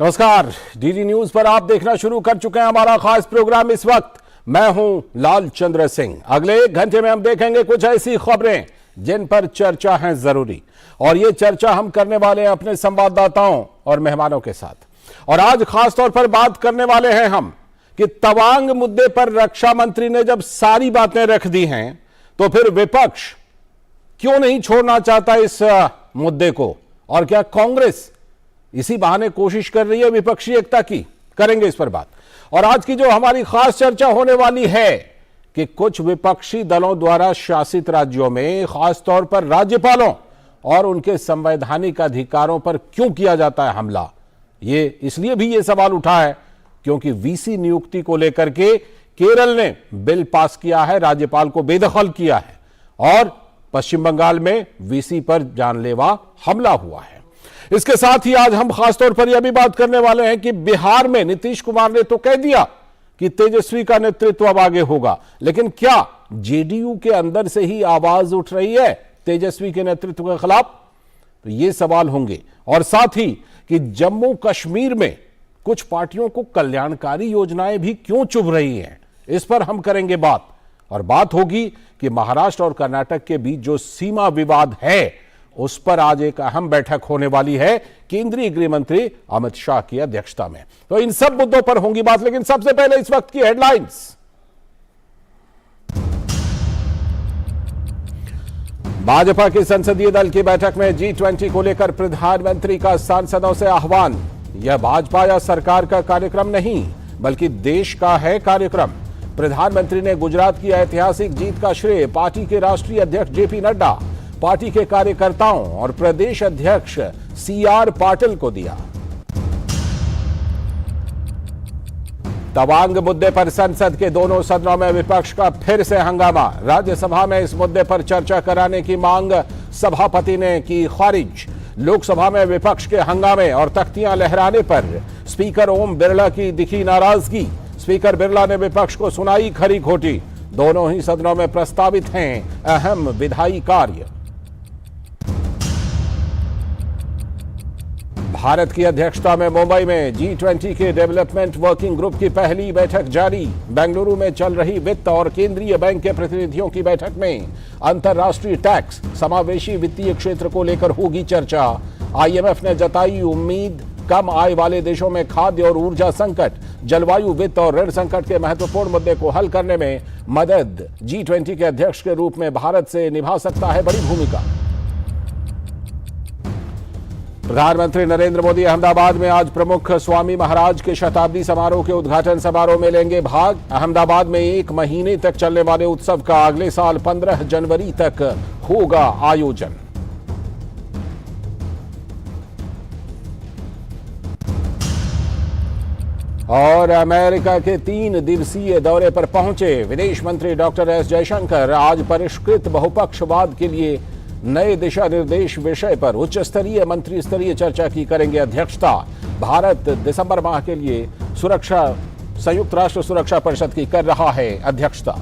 नमस्कार, DD news पर आप देखना शुरू कर चुके हैं हमारा खास प्रोग्राम। इस वक्त मैं हूं लाल चंद्र सिंह। अगले 1 घंटे में हम देखेंगे कुछ ऐसी खबरें जिन पर चर्चा है जरूरी, और ये चर्चा हम करने वाले हैं अपने संवाददाताओं और मेहमानों के साथ। और आज खास तौर पर बात करने वाले हैं हम कि तवांग मुद्दे पर रक्षा मंत्री ने जब सारी बातें रख दी हैं तो फिर विपक्ष क्यों नहीं छोड़ना चाहता इस मुद्दे को, और क्या कांग्रेस इसी बहाने कोशिश कर रही है विपक्षी एकता की? करेंगे इस पर बात। और आज की जो हमारी खास चर्चा होने वाली है कि कुछ विपक्षी दलों द्वारा शासित राज्यों में खास तौर पर राज्यपालों और उनके संवैधानिक अधिकारों पर क्यों किया जाता है हमला। ये इसलिए भी ये सवाल उठा है क्योंकि वीसी नियुक्ति को लेकर के केरल ने बिल पास किया है, राज्यपाल को बेदखल किया है, और पश्चिम बंगाल में वीसी पर जानलेवा हमला हुआ है। इसके साथ ही आज हम खासतौर पर यह भी बात करने वाले हैं कि बिहार में नीतीश कुमार ने तो कह दिया कि तेजस्वी का नेतृत्व अब आगे होगा, लेकिन क्या जेडीयू के अंदर से ही आवाज उठ रही है तेजस्वी के नेतृत्व के खिलाफ? तो ये सवाल होंगे। और साथ ही कि जम्मू कश्मीर में कुछ पार्टियों को कल्याणकारी योजनाएं भी क्यों चुभ रही हैं, इस पर हम करेंगे बात। और बात होगी कि महाराष्ट्र और कर्नाटक के बीच जो सीमा विवाद है उस पर आज एक अहम बैठक होने वाली है केंद्रीय गृह मंत्री अमित शाह की अध्यक्षता में। तो इन सब मुद्दों पर होंगी बात, लेकिन सबसे पहले इस वक्त की हेडलाइंस। भाजपा की संसदीय दल की बैठक में G20 को लेकर प्रधानमंत्री का सांसदों से आह्वान। यह भाजपा या सरकार का कार्यक्रम नहीं बल्कि देश का है कार्यक्रम। प्रधानमंत्री ने गुजरात की ऐतिहासिक जीत का श्रेय पार्टी के राष्ट्रीय अध्यक्ष जेपी नड्डा, पार्टी के कार्यकर्ताओं और प्रदेश अध्यक्ष CR पाटिल को दिया। तवांग मुद्दे पर संसद के दोनों सदनों में विपक्ष का फिर से हंगामा। राज्यसभा में इस मुद्दे पर चर्चा कराने की मांग सभापति ने की खारिज। लोकसभा में विपक्ष के हंगामे और तख्तियां लहराने पर स्पीकर ओम बिरला की दिखी नाराजगी। स्पीकर बिरला ने विपक्ष को सुनाई खरी खोटी। दोनों ही सदनों में प्रस्तावित हैं अहम विधायी कार्य। भारत की अध्यक्षता में मुंबई में G20 के डेवलपमेंट वर्किंग ग्रुप की पहली बैठक जारी। बेंगलुरु में चल रही वित्त और केंद्रीय बैंक के प्रतिनिधियों की बैठक में अंतर्राष्ट्रीय टैक्स, समावेशी वित्तीय क्षेत्र को लेकर होगी चर्चा। IMF ने जताई उम्मीद, कम आय वाले देशों में खाद्य और ऊर्जा संकट, जलवायु, वित्त और ऋण संकट के महत्वपूर्ण मुद्दे को हल करने में मदद G20 के अध्यक्ष के रूप में भारत से निभा सकता है बड़ी भूमिका। प्रधानमंत्री नरेंद्र मोदी अहमदाबाद में आज प्रमुख स्वामी महाराज के शताब्दी समारोह के उद्घाटन समारोह में लेंगे भाग। अहमदाबाद में 1 महीने तक चलने वाले उत्सव का अगले साल 15 जनवरी तक होगा आयोजन। और अमेरिका के 3 दिवसीय दौरे पर पहुंचे विदेश मंत्री डॉक्टर एस जयशंकर आज परिष्कृत बहुपक्षवाद के लिए नए दिशा निर्देश विषय पर उच्च स्तरीय मंत्री स्तरीय चर्चा की करेंगे अध्यक्षता। भारत दिसंबर माह के लिए संयुक्त राष्ट्र सुरक्षा परिषद की कर रहा है अध्यक्षता।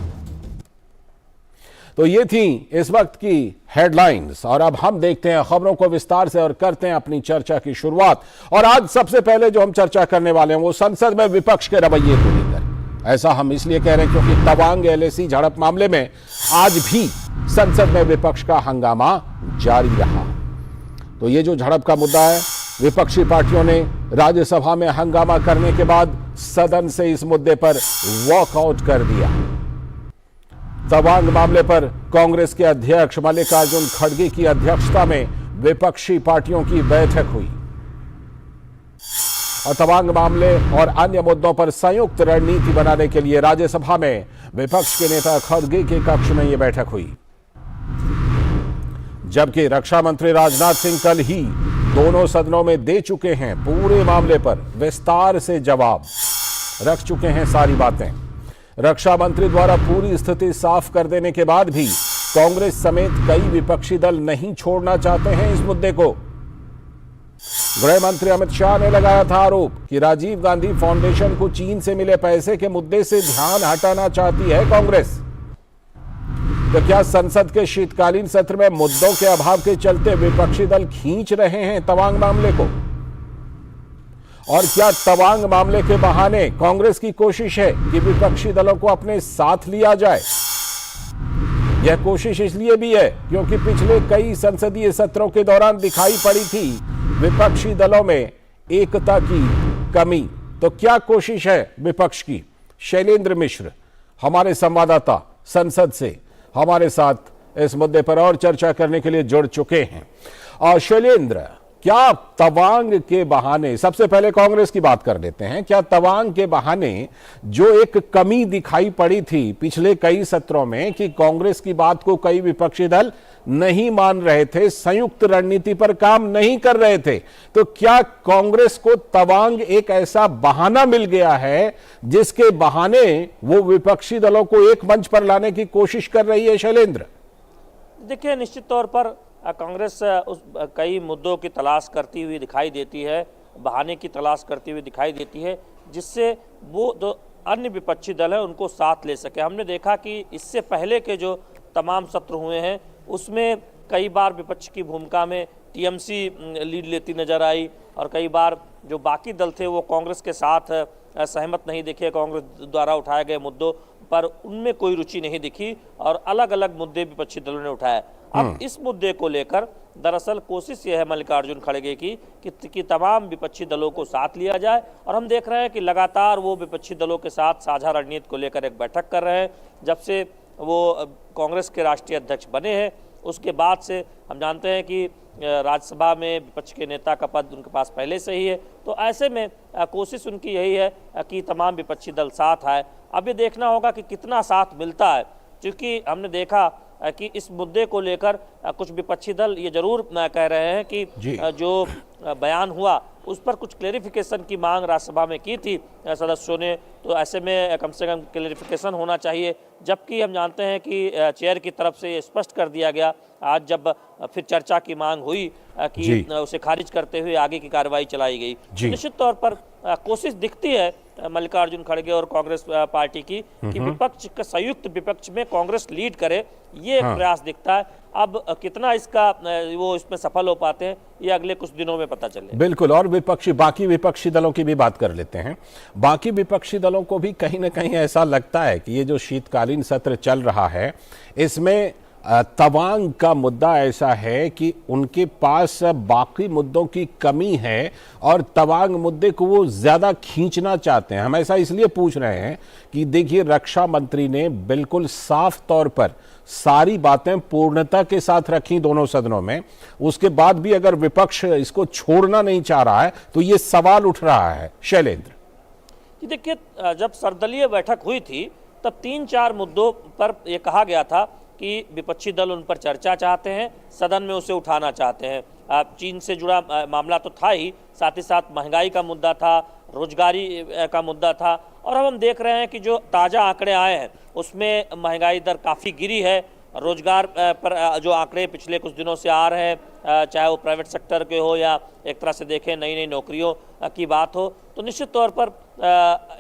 तो ये थी इस वक्त की हेडलाइंस, और अब हम देखते हैं खबरों को विस्तार से और करते हैं अपनी चर्चा की शुरुआत। और आज सबसे पहले जो हम चर्चा करने वाले हैं वो संसद में विपक्ष के रवैये को लेकर। ऐसा हम इसलिए कह रहे हैं क्योंकि तवांग LAC झड़प मामले में आज भी संसद में विपक्ष का हंगामा जारी रहा। तो ये जो झड़प का मुद्दा है, विपक्षी पार्टियों ने राज्यसभा में हंगामा करने के बाद सदन से इस मुद्दे पर वॉकआउट कर दिया। तवांग मामले पर कांग्रेस के अध्यक्ष मल्लिकार्जुन खड़गे की अध्यक्षता में विपक्षी पार्टियों की बैठक हुई और तवांग मामले और अन्य मुद्दों पर संयुक्त रणनीति बनाने के लिए राज्यसभा में विपक्ष के नेता खड़गे के कक्ष में यह बैठक हुई। जबकि रक्षा मंत्री राजनाथ सिंह कल ही दोनों सदनों में दे चुके हैं पूरे मामले पर विस्तार से जवाब, रख चुके हैं सारी बातें। रक्षा मंत्री द्वारा पूरी स्थिति साफ कर देने के बाद भी कांग्रेस समेत कई विपक्षी दल नहीं छोड़ना चाहते हैं इस मुद्दे को। गृह मंत्री अमित शाह ने लगाया था आरोप कि राजीव गांधी फाउंडेशन को चीन से मिले पैसे के मुद्दे से ध्यान हटाना चाहती है कांग्रेस। तो क्या संसद के शीतकालीन सत्र में मुद्दों के अभाव के चलते विपक्षी दल खींच रहे हैं तवांग मामले को? और क्या तवांग मामले के बहाने कांग्रेस की कोशिश है कि विपक्षी दलों को अपने साथ लिया जाए? यह कोशिश इसलिए भी है क्योंकि पिछले कई संसदीय सत्रों के दौरान दिखाई पड़ी थी विपक्षी दलों में एकता की कमी। तो क्या कोशिश है विपक्ष की? शैलेंद्र मिश्र हमारे संवाददाता संसद से हमारे साथ इस मुद्दे पर और चर्चा करने के लिए जुड़ चुके हैं। और शैलेंद्र, क्या तवांग के बहाने, सबसे पहले कांग्रेस की बात कर लेते हैं, क्या तवांग के बहाने जो एक कमी दिखाई पड़ी थी पिछले कई सत्रों में कि कांग्रेस की बात को कई विपक्षी दल नहीं मान रहे थे, संयुक्त रणनीति पर काम नहीं कर रहे थे, तो क्या कांग्रेस को तवांग एक ऐसा बहाना मिल गया है जिसके बहाने वो विपक्षी दलों को एक मंच पर लाने की कोशिश कर रही है? शैलेंद्र, देखिए, निश्चित तौर पर कांग्रेस उस कई मुद्दों की तलाश करती हुई दिखाई देती है, बहाने की तलाश करती हुई दिखाई देती है, जिससे वो जो अन्य विपक्षी दल है उनको साथ ले सके। हमने देखा कि इससे पहले के जो तमाम सत्र हुए हैं उसमें कई बार विपक्ष की भूमिका में टीएमसी लीड लेती नजर आई और कई बार जो बाकी दल थे वो कांग्रेस के साथ सहमत नहीं दिखे। कांग्रेस द्वारा उठाए गए मुद्दों पर उनमें कोई रुचि नहीं दिखी और अलग अलग मुद्दे विपक्षी दलों ने उठाए। अब इस मुद्दे को लेकर दरअसल कोशिश यह है मल्लिकार्जुन खड़गे की कि तमाम विपक्षी दलों को साथ लिया जाए, और हम देख रहे हैं कि लगातार वो विपक्षी दलों के साथ साझा रणनीति को लेकर एक बैठक कर रहे हैं। जब से वो कांग्रेस के राष्ट्रीय अध्यक्ष बने हैं उसके बाद से हम जानते हैं कि राज्यसभा में विपक्ष के नेता का पद उनके पास पहले से ही है, तो ऐसे में कोशिश उनकी यही है कि तमाम विपक्षी दल साथ आए। अब ये देखना होगा कि कितना साथ मिलता है, क्योंकि हमने देखा कि इस मुद्दे को लेकर कुछ विपक्षी दल ये जरूर कह रहे हैं कि जो बयान हुआ उस पर कुछ क्लेरिफिकेशन की मांग राज्यसभा में की थी सदस्यों ने, तो ऐसे में कम से कम क्लेरिफिकेशन होना चाहिए। जबकि हम जानते हैं कि चेयर की तरफ से ये स्पष्ट कर दिया गया आज जब फिर चर्चा की मांग हुई कि उसे खारिज करते हुए आगे की कार्रवाई चलाई गई। निश्चित तौर पर कोशिश दिखती है मल्लिकार्जुन खड़गे और कांग्रेस पार्टी की कि विपक्ष का संयुक्त विपक्ष में कांग्रेस लीड करे, ये एक प्रयास दिखता है। अब कितना इसका वो इसमें सफल हो पाते हैं ये अगले कुछ दिनों में पता चले। बिल्कुल, और बाकी विपक्षी दलों की भी बात कर लेते हैं। बाकी विपक्षी दलों को भी कहीं ना कहीं ऐसा लगता है कि ये जो शीतकालीन सत्र चल रहा है इसमें तवांग का मुद्दा ऐसा है कि उनके पास बाकी मुद्दों की कमी है और तवांग मुद्दे को वो ज्यादा खींचना चाहते हैं। हम ऐसा इसलिए पूछ रहे हैं कि देखिए, रक्षा मंत्री ने बिल्कुल साफ तौर पर सारी बातें पूर्णता के साथ रखी दोनों सदनों में, उसके बाद भी अगर विपक्ष इसको छोड़ना नहीं चाह रहा है तो ये सवाल उठ रहा है। शैलेंद्र, देखिए, जब सर्वदलीय बैठक हुई थी तब 3-4 मुद्दों पर यह कहा गया था कि विपक्षी दल उन पर चर्चा चाहते हैं, सदन में उसे उठाना चाहते हैं। चीन से जुड़ा मामला तो था ही, साथ ही साथ महंगाई का मुद्दा था, रोजगारी का मुद्दा था, और अब हम देख रहे हैं कि जो ताज़ा आंकड़े आए हैं उसमें महंगाई दर काफ़ी गिरी है। रोजगार पर जो आंकड़े पिछले कुछ दिनों से आ रहे हैं, चाहे वो प्राइवेट सेक्टर के हो या एक तरह से देखें नई नई नौकरियों की बात हो, तो निश्चित तौर पर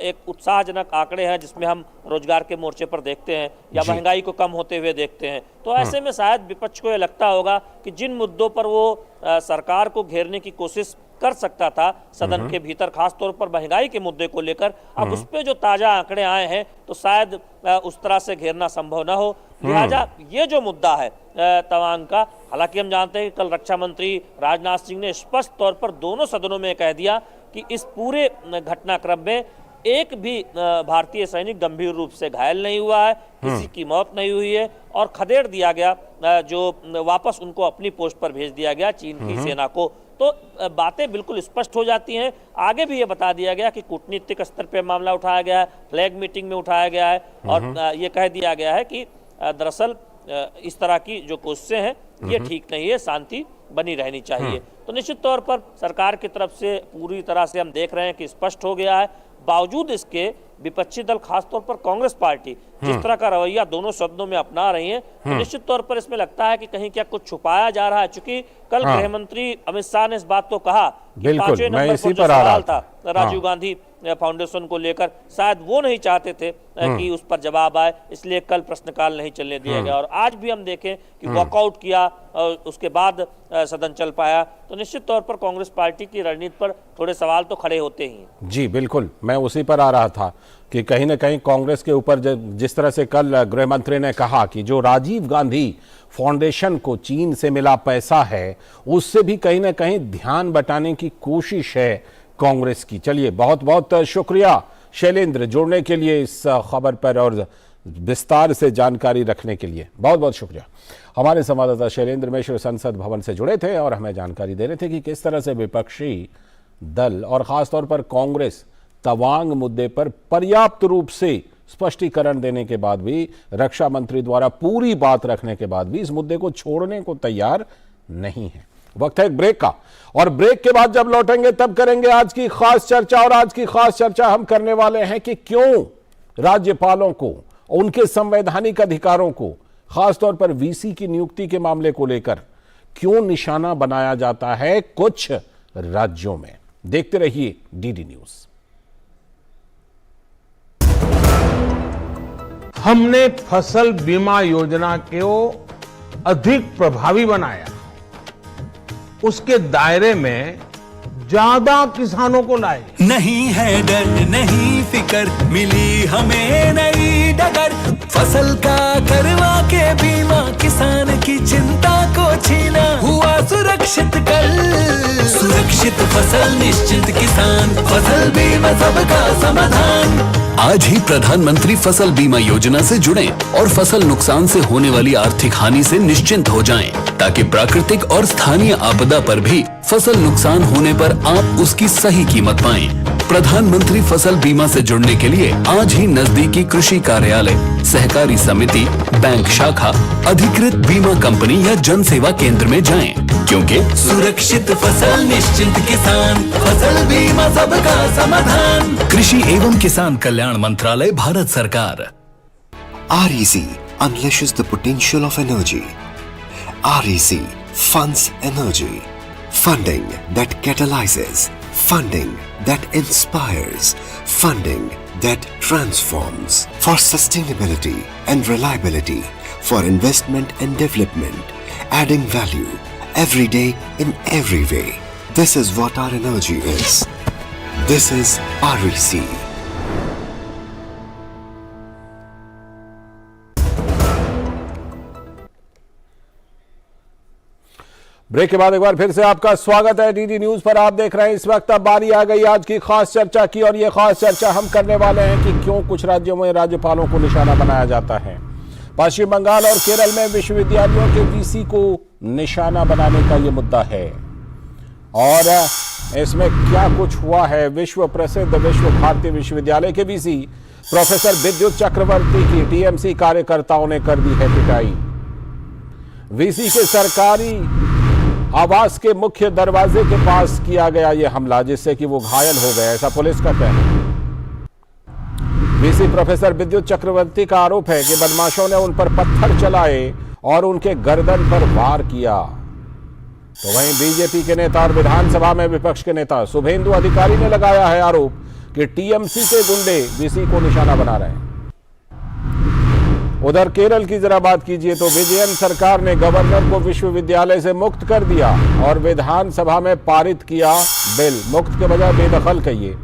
एक उत्साहजनक आंकड़े हैं जिसमें हम रोजगार के मोर्चे पर देखते हैं या महंगाई को कम होते हुए देखते हैं। तो ऐसे में शायद विपक्ष को ये लगता होगा कि जिन मुद्दों पर वो सरकार को घेरने की कोशिश कर सकता था सदन के भीतर, खासतौर पर महंगाई के मुद्दे को लेकर, अब उस पर जो ताजा आंकड़े आए हैं तो शायद उस तरह से घेरना संभव न हो। लिहाजा ये जो मुद्दा है तवांग का, हालांकि हम जानते हैं कि कल रक्षा मंत्री राजनाथ सिंह ने स्पष्ट तौर पर दोनों सदनों में कह दिया कि इस पूरे घटनाक्रम में एक भी भारतीय सैनिक गंभीर रूप से घायल नहीं हुआ है, किसी की मौत नहीं हुई है, और खदेड़ दिया गया जो वापस उनको अपनी पोस्ट पर भेज दिया गया चीन की सेना को। तो बातें बिल्कुल स्पष्ट हो जाती हैं। आगे भी ये बता दिया गया कि कूटनीतिक स्तर पर मामला उठाया गया है, फ्लैग मीटिंग में उठाया गया है, और ये कह दिया गया है कि दरअसल इस तरह की जो कोशिशें हैं ये ठीक नहीं है, शांति बनी रहनी चाहिए। तो निश्चित तौर पर सरकार की तरफ से पूरी तरह से हम देख रहे हैं कि स्पष्ट हो गया है। बावजूद इसके विपक्षी दल, खासतौर पर कांग्रेस पार्टी जिस तरह का रवैया दोनों सदनों में अपना रही है, तो निश्चित तौर पर इसमें लगता है कि कहीं क्या कुछ छुपाया जा रहा है। चूंकि कल गृह मंत्री अमित शाह ने इस बात को कहा कि 5वें नंबर पर जो सवाल था राजीव गांधी फाउंडेशन को लेकर शायद वो नहीं चाहते थे कि उस पर जवाब आए, इसलिए कल प्रश्नकाल नहीं चलने दिया गया। और आज भी हम देखें कि वॉकआउट किया और उसके बाद सदन चल पाया, तो निश्चित तौर पर कांग्रेस पार्टी की रणनीति पर थोड़े सवाल तो खड़े होते ही हैं। जी बिल्कुल, मैं उसी पर आ रहा था कि कहीं ना कहीं कांग्रेस के ऊपर जिस तरह से कल गृह मंत्री ने कहा कि जो राजीव गांधी फाउंडेशन को चीन से मिला पैसा है, उससे भी कहीं ना कहीं ध्यान बटाने की कोशिश है कांग्रेस की। चलिए, बहुत बहुत शुक्रिया शैलेंद्र जुड़ने के लिए इस खबर पर और विस्तार से जानकारी रखने के लिए, बहुत बहुत शुक्रिया। हमारे संवाददाता शैलेंद्र मिश्र संसद भवन से जुड़े थे और हमें जानकारी दे रहे थे कि किस तरह से विपक्षी दल और खासतौर पर कांग्रेस तवांग मुद्दे पर पर्याप्त रूप से स्पष्टीकरण देने के बाद भी, रक्षा मंत्री द्वारा पूरी बात रखने के बाद भी इस मुद्दे को छोड़ने को तैयार नहीं है। वक्त है एक ब्रेक का, और ब्रेक के बाद जब लौटेंगे तब करेंगे आज की खास चर्चा। और आज की खास चर्चा हम करने वाले हैं कि क्यों राज्यपालों को, उनके संवैधानिक अधिकारों को, खासतौर पर वीसी की नियुक्ति के मामले को लेकर क्यों निशाना बनाया जाता है कुछ राज्यों में। देखते रहिए डीडी न्यूज। हमने फसल बीमा योजना को अधिक प्रभावी बनाया, उसके दायरे में ज्यादा किसानों को लाए। नहीं है डर नहीं फिकर, मिली हमें नई डगर, फसल का करवा के बीमा, किसान की चिंता को छीना, हुआ सुरक्षित कल, सुरक्षित फसल निश्चिंत किसान, फसल बीमा सबका समाधान। आज ही प्रधानमंत्री फसल बीमा योजना से जुड़ें और फसल नुकसान से होने वाली आर्थिक हानि से निश्चिंत हो जाएं, ताकि प्राकृतिक और स्थानीय आपदा पर भी फसल नुकसान होने पर आप उसकी सही कीमत पाएं। प्रधानमंत्री फसल बीमा से जुड़ने के लिए आज ही नजदीकी कृषि कार्यालय, सहकारी समिति, बैंक शाखा, अधिकृत बीमा कंपनी या जन सेवा केंद्र में जाएं, क्योंकि सुरक्षित फसल निश्चिंत किसान, फसल बीमा सबका समाधान। कृषि एवं किसान कल्याण मंत्रालय, भारत सरकार। REC unleashes the potential of energy. REC funds energy. Funding that catalyzes. Funding that inspires. Funding that transforms. For sustainability and reliability. For investment and development. Adding value every day in every way. This is what our energy is. This is REC. Break के बाद एक बार फिर से आपका स्वागत है DD news पर। आप देख रहे हैं इस वक्त अब बारी आ गई आज की खास चर्चा की, और ये खास चर्चा हम करने वाले हैं कि क्यों कुछ राज्यों में राज्यपालों को निशाना बनाया जाता है। पश्चिम बंगाल और केरल में विश्वविद्यालयों के वीसी को निशाना बनाने का ये मुद्दा है, और इसमें क्या कुछ हुआ है। विश्व प्रसिद्ध विश्व भारती विश्वविद्यालय के वीसी प्रोफेसर विद्युत चक्रवर्ती की टीएमसी कार्यकर्ताओं ने कर दी है पिटाई। वीसी के सरकारी आवास के मुख्य दरवाजे के पास किया गया यह हमला, जिससे कि वो घायल हो गए, ऐसा पुलिस का कहना है। वीसी प्रोफेसर विद्युत चक्रवर्ती का आरोप है कि बदमाशों ने उन पर पत्थर चलाए और उनके गर्दन पर वार किया। तो वहीं बीजेपी के नेता और विधानसभा में विपक्ष के नेता शुभेंदु अधिकारी ने लगाया है आरोप कि टीएमसी के गुंडे वीसी को निशाना बना रहे हैं। उधर केरल की जरा बात कीजिए तो विजयन सरकार ने गवर्नर को विश्वविद्यालय से मुक्त कर दिया और विधानसभा में पारित किया बिल। मुक्त के बजाय बेदखल कहिए।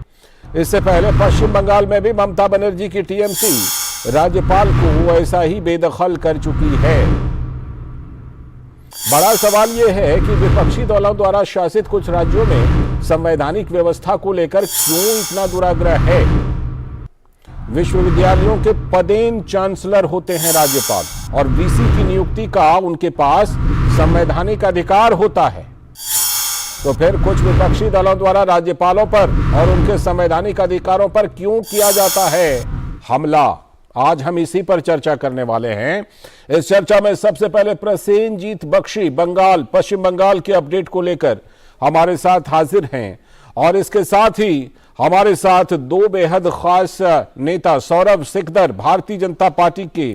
इससे पहले पश्चिम बंगाल में भी ममता बनर्जी की टीएमसी राज्यपाल को ऐसा ही बेदखल कर चुकी है। बड़ा सवाल यह है कि विपक्षी दलों द्वारा शासित कुछ राज्यों में संवैधानिक व्यवस्था को लेकर क्यों इतना दुराग्रह है। विश्वविद्यालयों के पदेन चांसलर होते हैं राज्यपाल, और वीसी की नियुक्ति का उनके पास संवैधानिक अधिकार होता है। तो फिर कुछ विपक्षी दलों द्वारा राज्यपालों पर और उनके संवैधानिक अधिकारों पर क्यों किया जाता है हमला। आज हम इसी पर चर्चा करने वाले हैं। इस चर्चा में सबसे पहले प्रसेनजीत बख्शी पश्चिम बंगाल के अपडेट को लेकर हमारे साथ हाजिर हैं, और इसके साथ ही हमारे साथ दो बेहद खास नेता, सौरभ सिकदर भारतीय जनता पार्टी के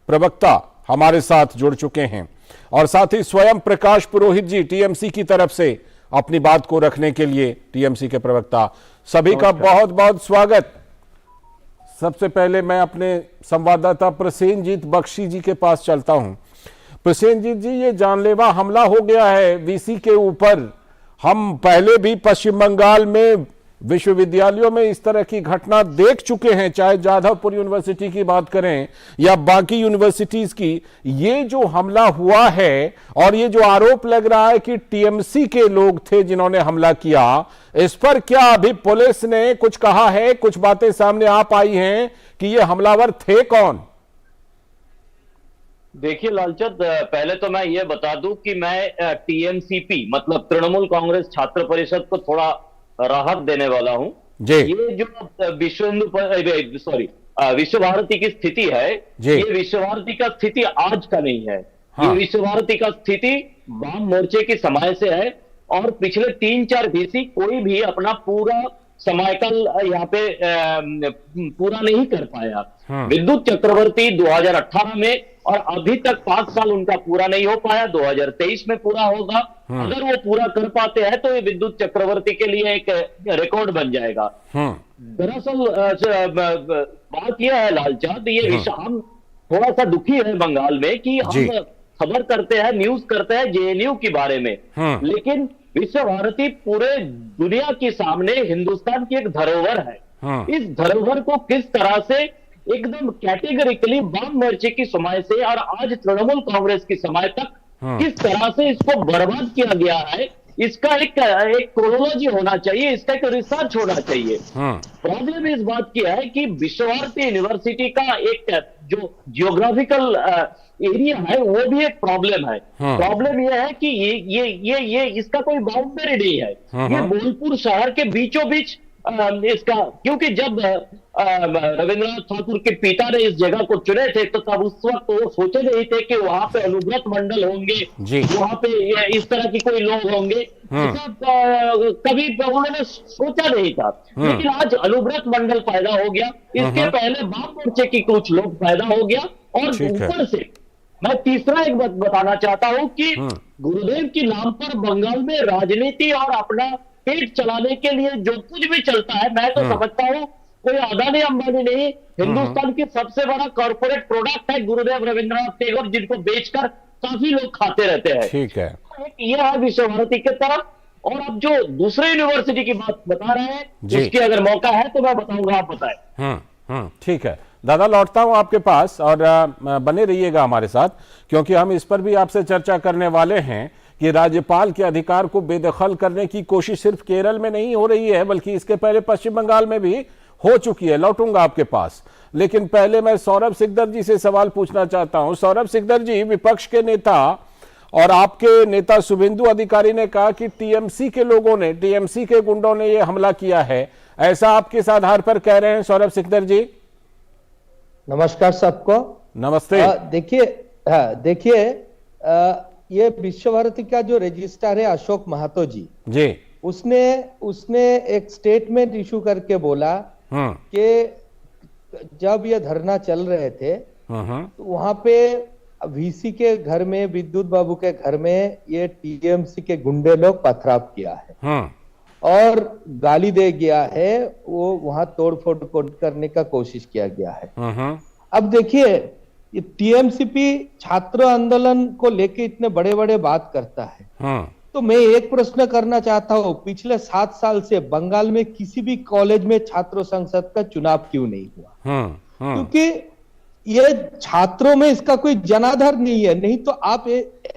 प्रवक्ता हमारे साथ जुड़ चुके हैं, और साथ ही स्वयं प्रकाश पुरोहित जी टीएमसी की तरफ से अपनी बात को रखने के लिए टीएमसी के प्रवक्ता सभी का बहुत बहुत स्वागत। सबसे पहले मैं अपने संवाददाता प्रसेनजीत बख्शी जी के पास चलता हूं। प्रसेनजीत जी, ये जानलेवा हमला हो गया है वीसी के ऊपर। हम पहले भी पश्चिम बंगाल में विश्वविद्यालयों में इस तरह की घटना देख चुके हैं, चाहे जाधवपुर यूनिवर्सिटी की बात करें या बाकी यूनिवर्सिटीज की। ये जो हमला हुआ है और ये जो आरोप लग रहा है कि टीएमसी के लोग थे जिन्होंने हमला किया, इस पर क्या अभी पुलिस ने कुछ कहा है? कुछ बातें सामने आ पाई हैं कि ये हमलावर थे कौन? देखिए लालचंद, पहले तो मैं ये बता दूं कि मैं टीएमसीपी मतलब तृणमूल कांग्रेस छात्र परिषद को थोड़ा राहत देने वाला हूं। ये जो विश्व भारती की स्थिति है, ये विश्व भारती का स्थिति आज का नहीं है। ये विश्व भारती का स्थिति वाम मोर्चे के समय से है और पिछले 3-4 वीसी कोई भी अपना पूरा समायकाल यहाँ पे पूरा नहीं कर पाया। विद्युत चक्रवर्ती 2018 में और अभी तक 5 साल उनका पूरा नहीं हो पाया, 2023 में पूरा होगा। अगर वो पूरा कर पाते हैं तो ये विद्युत चक्रवर्ती के लिए एक रिकॉर्ड बन जाएगा। दरअसल बात यह है लालचंद, ये हम थोड़ा सा दुखी है बंगाल में कि हम खबर करते हैं, न्यूज करते हैं जेएनयू के बारे में, लेकिन विश्व भारती पूरे दुनिया के सामने हिंदुस्तान की एक धरोहर है। इस धरोहर को किस तरह से एकदम कैटेगरिकली वाम मोर्चे की समय से और आज तृणमूल कांग्रेस की समय तक किस तरह से इसको बर्बाद किया गया है, इसका एक क्रोनोलॉजी होना चाहिए, इसका एक रिसर्च होना चाहिए। प्रॉब्लम इस बात की है कि विश्व भारती यूनिवर्सिटी का एक जो जियोग्राफिकल एरिया है वो भी एक प्रॉब्लम है। प्रॉब्लम यह है कि ये इसका कोई बाउंड्री नहीं है। ये बोलपुर शहर के बीचों बीच इसका, क्योंकि जब रविंद्रनाथ ठाकुर के पिता ने इस जगह को चुने थे तो तब उस वक्त वो सोचे नहीं थे कि वहां पे अनुव्रत मंडल होंगे, वहां पे इस तरह की कोई लोग होंगे, कभी उन्होंने सोचा नहीं था। लेकिन आज अनुव्रत मंडल पैदा हो गया, इसके पहले वाम मोर्चे की कुछ लोग पैदा हो गया। और ऊपर से मैं तीसरा एक बात बताना चाहता हूं कि गुरुदेव के नाम पर बंगाल में राजनीति और अपना पेट चलाने के लिए जो कुछ भी चलता है, मैं तो समझता हूं कोई अदानी अंबानी नहीं, हिंदुस्तान की सबसे बड़ा कॉर्पोरेट प्रोडक्ट है गुरुदेव रविंद्रनाथ टैगोर, जिनको बेचकर काफी लोग खाते रहते हैं। ठीक है, यह है विश्व भारती की तरफ। और अब जो दूसरे यूनिवर्सिटी की बात बता रहे हैं, उसकी अगर मौका है तो मैं बताऊंगा, आप बताएं। ठीक है दादा, लौटता हूं आपके पास और बने रहिएगा हमारे साथ, क्योंकि हम इस पर भी आपसे चर्चा करने वाले हैं कि राज्यपाल के अधिकार को बेदखल करने की कोशिश सिर्फ केरल में नहीं हो रही है, बल्कि इसके पहले पश्चिम बंगाल में भी हो चुकी है। लौटूंगा आपके पास, लेकिन पहले मैं सौरभ सिकदर जी से सवाल पूछना चाहता हूं। सौरभ सिकदर जी, विपक्ष के नेता और आपके नेता शुभेंदु अधिकारी ने कहा कि टीएमसी के लोगों ने, टीएमसी के गुंडों ने यह हमला किया है, ऐसा आप किस आधार पर कह रहे हैं सौरभ सिकदर जी? नमस्कार सबको। नमस्ते। देखिए, ये विश्व भारती का जो रजिस्ट्रार है अशोक महतो जी, उसने एक स्टेटमेंट इशू करके बोला कि जब ये धरना चल रहे थे तो वहां पे वीसी के घर में, विद्युत बाबू के घर में ये टीएमसी के गुंडे लोग पथराव किया है और गाली दे गया है, वो वहां तोड़फोड़ करने का कोशिश किया गया है। अब देखिए, टीएमसीपी छात्र आंदोलन को लेके इतने बड़े बड़े बात करता है, तो मैं एक प्रश्न करना चाहता हूँ, पिछले 7 साल से बंगाल में किसी भी कॉलेज में छात्र संसद का चुनाव क्यों नहीं हुआ? क्योंकि ये छात्रों में इसका कोई जनाधार नहीं है। नहीं तो आप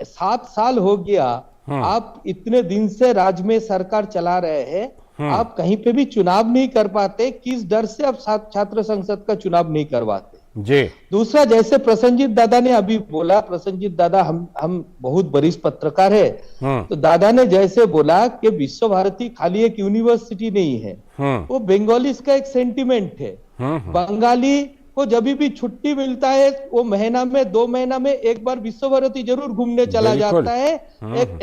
7 साल हो गया, आप इतने दिन से राज्य में सरकार चला रहे हैं, आप कहीं पे भी चुनाव नहीं कर पाते, किस डर से आप छात्र संसद का चुनाव नहीं करवाते? जी। दूसरा, जैसे प्रसन्नजीत दादा ने अभी बोला, प्रसन्नजीत दादा हम बहुत वरिष्ठ पत्रकार है, तो दादा ने जैसे बोला कि विश्व भारती खाली एक यूनिवर्सिटी नहीं है, वो बंगालीज का एक सेंटिमेंट है। बंगाली को जब भी छुट्टी मिलता है वो महीना में 2 महीना में एक बार विश्व भारती जरूर घूमने चला जाता है,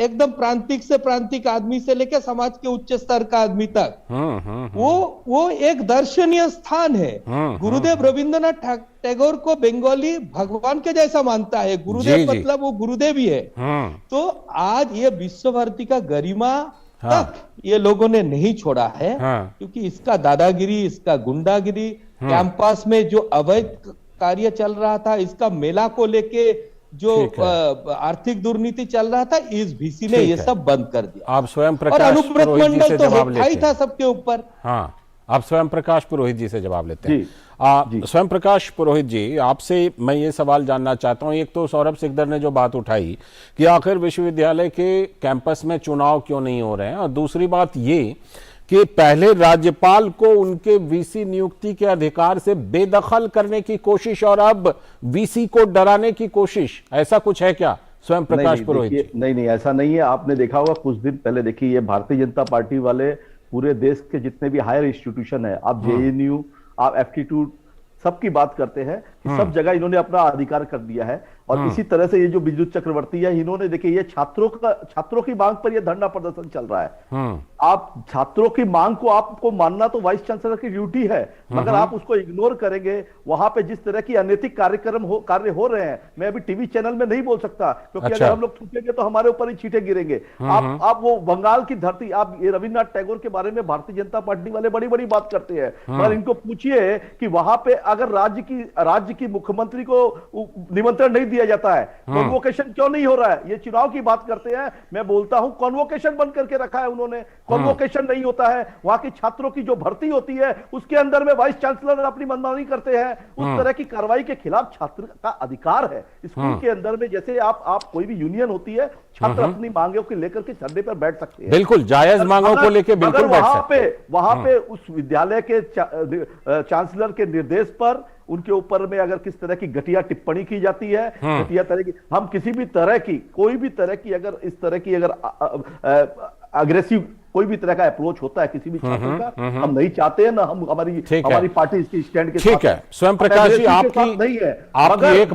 एकदम प्रांतिक से प्रांतिक आदमी से लेकर समाज के उच्च स्तर का आदमी तक। वो एक दर्शनीय स्थान है। गुरुदेव रविंद्रनाथ टैगोर को बंगाली भगवान के जैसा मानता है, गुरुदेव मतलब वो गुरुदेव ही है। तो आज ये विश्व भारती का गरिमा तक ये लोगों ने नहीं छोड़ा है। क्योंकि इसका दादागिरी, इसका गुंडागिरी, कैंपस में जो अवैध कार्य चल रहा था, इसका मेला को लेके जो आर्थिक दुर्नीति चल रहा था, इस वीसी ने ये सब बंद कर दिया। आप स्वयं और प्रकाश अनुव्रत पुरोहित जी मंडल से तो जवाब लेते ही हैं। था सबके ऊपर। हाँ, आप स्वयं प्रकाश पुरोहित जी से जवाब लेते हैं। स्वयं प्रकाश पुरोहित जी, आपसे मैं ये सवाल जानना चाहता हूँ। एक तो सौरभ सिकदर ने जो बात उठाई कि आखिर विश्वविद्यालय के कैंपस में चुनाव क्यों नहीं हो रहे हैं, और दूसरी बात ये कि पहले राज्यपाल को उनके वीसी नियुक्ति के अधिकार से बेदखल करने की कोशिश और अब वीसी को डराने की कोशिश, ऐसा कुछ है क्या स्वयं प्रकाश पुरोहित जी? नहीं, ऐसा नहीं है। आपने देखा होगा कुछ दिन पहले, देखिए ये भारतीय जनता पार्टी वाले पूरे देश के जितने भी हायर इंस्टीट्यूशन है, आप जेएनयू, आप एप्टीट्यूड, सबकी बात करते हैं कि सब जगह इन्होंने अपना अधिकार कर दिया है। और इसी तरह से ये जो विद्युत चक्रवर्ती है, इन्होंने देखिए ये छात्रों की मांग पर ये धरना प्रदर्शन चल रहा है। आप छात्रों की मांग को आपको मानना तो वाइस चांसलर की ड्यूटी है, मगर आप उसको इग्नोर करेंगे। वहां पे जिस तरह की अनैतिक कार्य हो रहे हैं, मैं अभी टीवी चैनल में नहीं बोल सकता, क्योंकि अगर हम लोग थूकेंगे तो हमारे ऊपर ही छींटे गिरेंगे। आप वो बंगाल की धरती, आप ये रविन्द्रनाथ टैगोर के बारे में भारतीय जनता पार्टी वाले बड़ी बड़ी बात करते हैं, मगर इनको पूछिए कि वहां पे अगर राज्य की मुख्यमंत्री को निमंत्रण नहीं दिया जाता है, कॉन्वोकेशन क्यों नहीं हो रहा है? ये चुनाव की बात करते हैं, मैं बोलता हूं कॉन्वोकेशन बंद करके रखा है उन्होंने, कॉन्वोकेशन नहीं होता है। वहां की छात्रों की जो भर्ती होती है उसके अंदर में वाइस चांसलर अपनी मनमानी करते हैं। उस तरह की कार्रवाई के खिलाफ छात्र का अधिकार है स्कूल के अंदर में। जैसे आप कोई भी यूनियन होती है, छात्र अपनी मांगों को लेकर के धरने पर बैठ सकते हैं, बिल्कुल जायज मांगों को लेकर बिल्कुल बैठ सकते हैं। वहां पे उस विद्यालय के चांसलर के निर्देश पर उनके ऊपर में अगर किस तरह की घटिया टिप्पणी की जाती है, घटिया तरह की, हम किसी भी तरह की, कोई भी तरह की अगर इस तरह की अगर अग्रेसिव कोई भी तरह का अप्रोच होता है किसी भी छात्र का, हम नहीं चाहते हैं ना, हमारी पार्टी इसकी स्टैंड के ठीक है। स्वयं प्रकाश जी, आपकी एक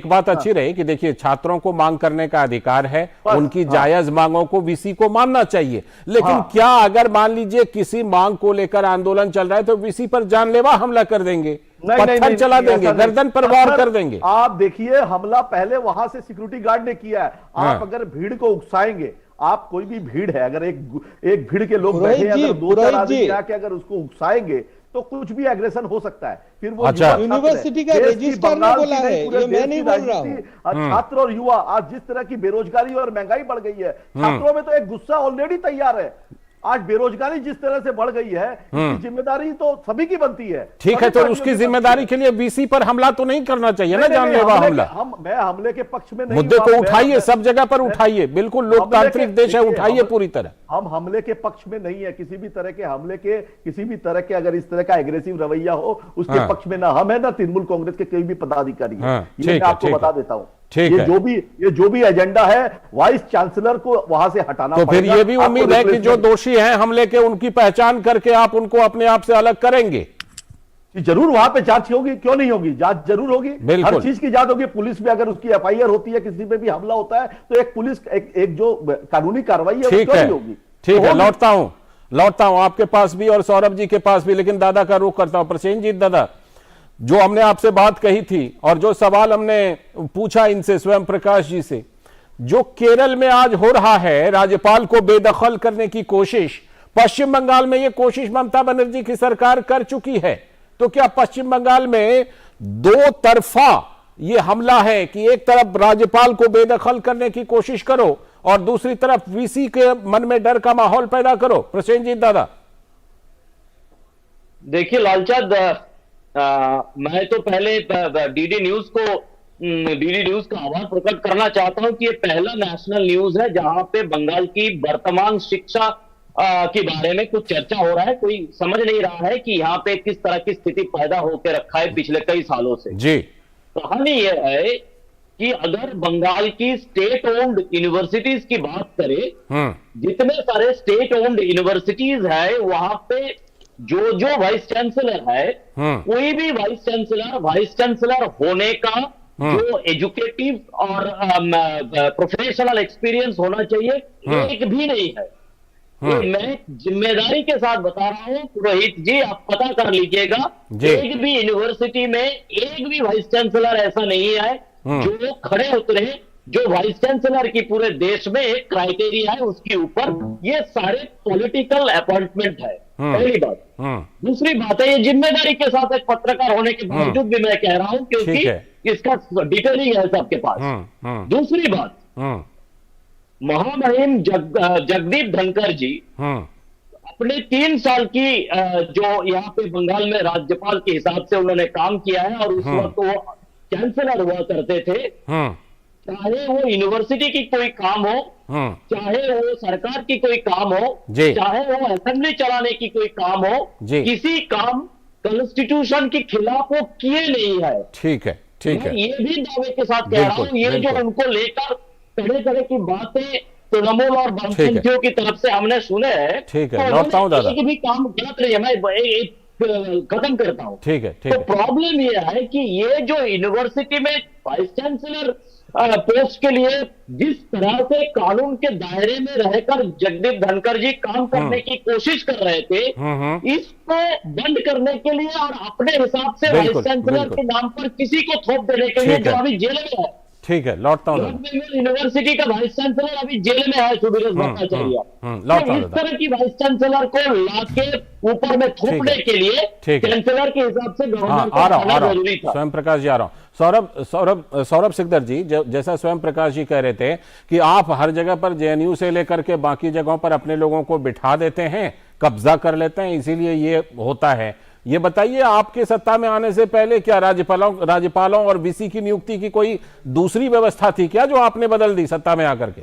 बात अच्छी रही कि देखिए छात्रों को मांग करने का अधिकार है, उनकी जायज मांगों को वीसी को मानना चाहिए, लेकिन क्या अगर मान लीजिए किसी मांग को लेकर आंदोलन चल रहा है तो वीसी पर जानलेवा हमला कर देंगे, पत्थर चला देंगे, गर्दन पर वार कर देंगे? आप देखिए, हमला पहले वहां से सिक्योरिटी गार्ड ने किया है। आप अगर भीड़ को उकसाएंगे, आप कोई भी भीड़ है, अगर एक भीड़ के लोग बैठे हैं, अगर 2-4 आदमी जाके अगर उसको उकसाएंगे तो कुछ भी एग्रेशन हो सकता है। फिर वो यूनिवर्सिटी का रजिस्ट्रार ने बोला है, ये मैं नहीं बोल रहा हूं। छात्र और युवा, आज जिस तरह की बेरोजगारी और महंगाई बढ़ गई है, छात्रों में तो एक गुस्सा ऑलरेडी तैयार है। आज बेरोजगारी जिस तरह से बढ़ गई है, इसकी जिम्मेदारी तो सभी की बनती है। ठीक है, तो उसकी जिम्मेदारी के लिए वीसी पर हमला तो नहीं करना चाहिए ना, जानलेवा हमला। मैं हमले के पक्ष में नहीं, मुद्दे को उठाइए, सब जगह पर उठाइए, बिल्कुल लोकतांत्रिक देश है, उठाइए पूरी तरह। हम हमले के पक्ष में नहीं है, किसी भी तरह के हमले के, किसी भी तरह के अगर इस तरह का एग्रेसिव रवैया हो उसके पक्ष में ना हम है ना तृणमूल कांग्रेस के कोई भी पदाधिकारी है। ये मैं आपको बता देता हूं। ये जो भी एजेंडा है, वाइस चांसलर को वहां से हटाना तो फिर ये भी उम्मीद है कि जो दोषी हैं हमले के, उनकी पहचान करके आप उनको अपने आप से अलग करेंगे? जरूर वहां पे जांच होगी, क्यों नहीं होगी, जांच जरूर होगी, हर चीज की जांच होगी। पुलिस में अगर उसकी एफआईआर होती है, किसी पे भी हमला होता है, तो एक पुलिस एक जो कानूनी कार्रवाई है वो क्यों नहीं होगी? ठीक है, लौटता हूं आपके पास भी और सौरभ जी के पास भी, लेकिन दादा का रुख करता हूं। प्रसेनजीत दादा, जो हमने आपसे बात कही थी और जो सवाल हमने पूछा इनसे, स्वयं प्रकाश जी से, जो केरल में आज हो रहा है राज्यपाल को बेदखल करने की कोशिश, पश्चिम बंगाल में यह कोशिश ममता बनर्जी की सरकार कर चुकी है, तो क्या पश्चिम बंगाल में दो तरफा यह हमला है कि एक तरफ राज्यपाल को बेदखल करने की कोशिश करो और दूसरी तरफ वीसी के मन में डर का माहौल पैदा करो? प्रसेनजीत दादा, देखिए लालचंद, मैं तो पहले डीडी न्यूज का आभार प्रकट करना चाहता हूं कि ये पहला नेशनल न्यूज है जहां पे बंगाल की वर्तमान शिक्षा के बारे में कुछ चर्चा हो रहा है। कोई समझ नहीं रहा है कि यहाँ पे किस तरह की स्थिति पैदा होकर रखा है पिछले कई सालों से। जी, कहानी यह है कि अगर बंगाल की स्टेट ओन्ड यूनिवर्सिटीज की बात करें, जितने सारे स्टेट ओन्ड यूनिवर्सिटीज है, वहां पे जो वाइस चांसलर है, कोई भी वाइस चांसलर होने का जो एजुकेटिव और प्रोफेशनल एक्सपीरियंस होना चाहिए, एक भी नहीं है। मैं जिम्मेदारी के साथ बता रहा हूं पुरोहित जी, आप पता कर लीजिएगा, एक भी यूनिवर्सिटी में एक भी वाइस चांसलर ऐसा नहीं है जो खड़े उतरे जो वाइस चांसलर की पूरे देश में एक क्राइटेरिया है, उसके ऊपर ये सारे पॉलिटिकल अपॉइंटमेंट है। पहली बात। दूसरी बात है, ये जिम्मेदारी के साथ एक पत्रकार होने के बावजूद भी मैं कह रहा हूं, क्योंकि इसका डिटेलिंग है सबके पास। दूसरी बात, महामहिम जगदीप धनखड़ जी अपने 3 साल की जो यहाँ पे बंगाल में राज्यपाल के हिसाब से उन्होंने काम किया है, और उस वक्त वो चांसलर हुआ करते थे। चाहे वो यूनिवर्सिटी की कोई काम हो, चाहे वो सरकार की कोई काम हो, चाहे वो असेंबली चलाने की कोई काम हो, किसी काम कॉन्स्टिट्यूशन के खिलाफ वो किए नहीं है। ठीक है, ठीक है। ये भी दावे के साथ कह रहा हूं, ये जो उनको लेकर तरह तरह की बातें तृणमूल और वामपंथियों की तरफ से हमने सुने हैं, ठीक है, लौटता हूं दादा। एक भी काम गलत नहीं है, मैं खत्म करता हूं। ठीक है, ठीक तो है। प्रॉब्लम ये है कि ये जो यूनिवर्सिटी में वाइस चांसलर पोस्ट के लिए जिस तरह से कानून के दायरे में रहकर जगदीप धनखड़ जी काम करने की कोशिश कर रहे थे, इसको बंद करने के लिए और अपने हिसाब से वाइस चांसलर के नाम पर किसी को थोप देने के लिए, जो अभी जेल में है। ठीक है, लौटता हूँ। यूनिवर्सिटी का वाइस चांसलर अभी जेल में है, सुबीर भट्टाचार्य। तो इस तरह की वाइस चांसलर को लाके ऊपर में थोपने के लिए चांसलर के हिसाब से गवर्नर को आना जरूरी था। स्वयं प्रकाश जी आ रहा हूं। सौरभ सिकदर जी, जैसा स्वयं प्रकाश जी कह रहे थे कि आप हर जगह पर जेएनयू से लेकर के बाकी जगहों पर अपने लोगों को बिठा देते हैं, कब्जा कर लेते हैं, इसीलिए ये होता है। ये बताइए, आपके सत्ता में आने से पहले क्या राज्यपालों और वीसी की नियुक्ति की कोई दूसरी व्यवस्था थी क्या, जो आपने बदल दी सत्ता में आकर के?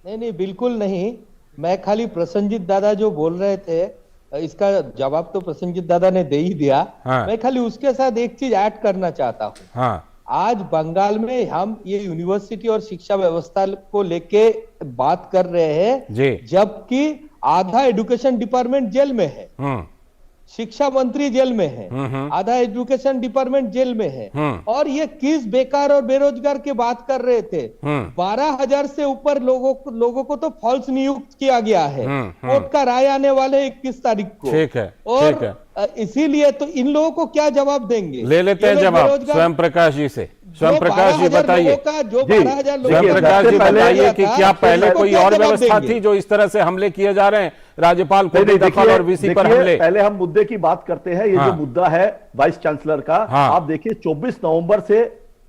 नहीं, बिल्कुल नहीं। मैं खाली प्रसन्नजीत दादा जो बोल रहे थे, इसका जवाब तो प्रसन्नजीत दादा ने दे ही दिया। हाँ। मैं खाली उसके साथ एक चीज ऐड करना चाहता हूँ। हाँ। आज बंगाल में हम ये यूनिवर्सिटी और शिक्षा व्यवस्था को लेके बात कर रहे हैं, जबकि आधा एजुकेशन डिपार्टमेंट जेल में है, शिक्षा मंत्री जेल में है, आधा एजुकेशन डिपार्टमेंट जेल में है। और ये किस बेकार और बेरोजगार की बात कर रहे थे? 12,000 से ऊपर लोगों को तो फॉल्स नियुक्त किया गया है। कोर्ट का राय आने वाले 21 तारीख को। ठीक है, और इसीलिए तो इन लोगों को क्या जवाब देंगे? ले लेते हैं जवाब स्वयं प्रकाश जी से। स्वयं प्रकाश जी बताइए, स्वयं प्रकाश जी बताइए कि क्या पहले कोई और व्यवस्था थी जो इस तरह से हमले किए जा रहे हैं, राज्यपाल को बेदखल और वीसी पर हमले? पहले हम मुद्दे की बात करते हैं। ये जो मुद्दा है वाइस चांसलर का, आप देखिए 24 नवंबर से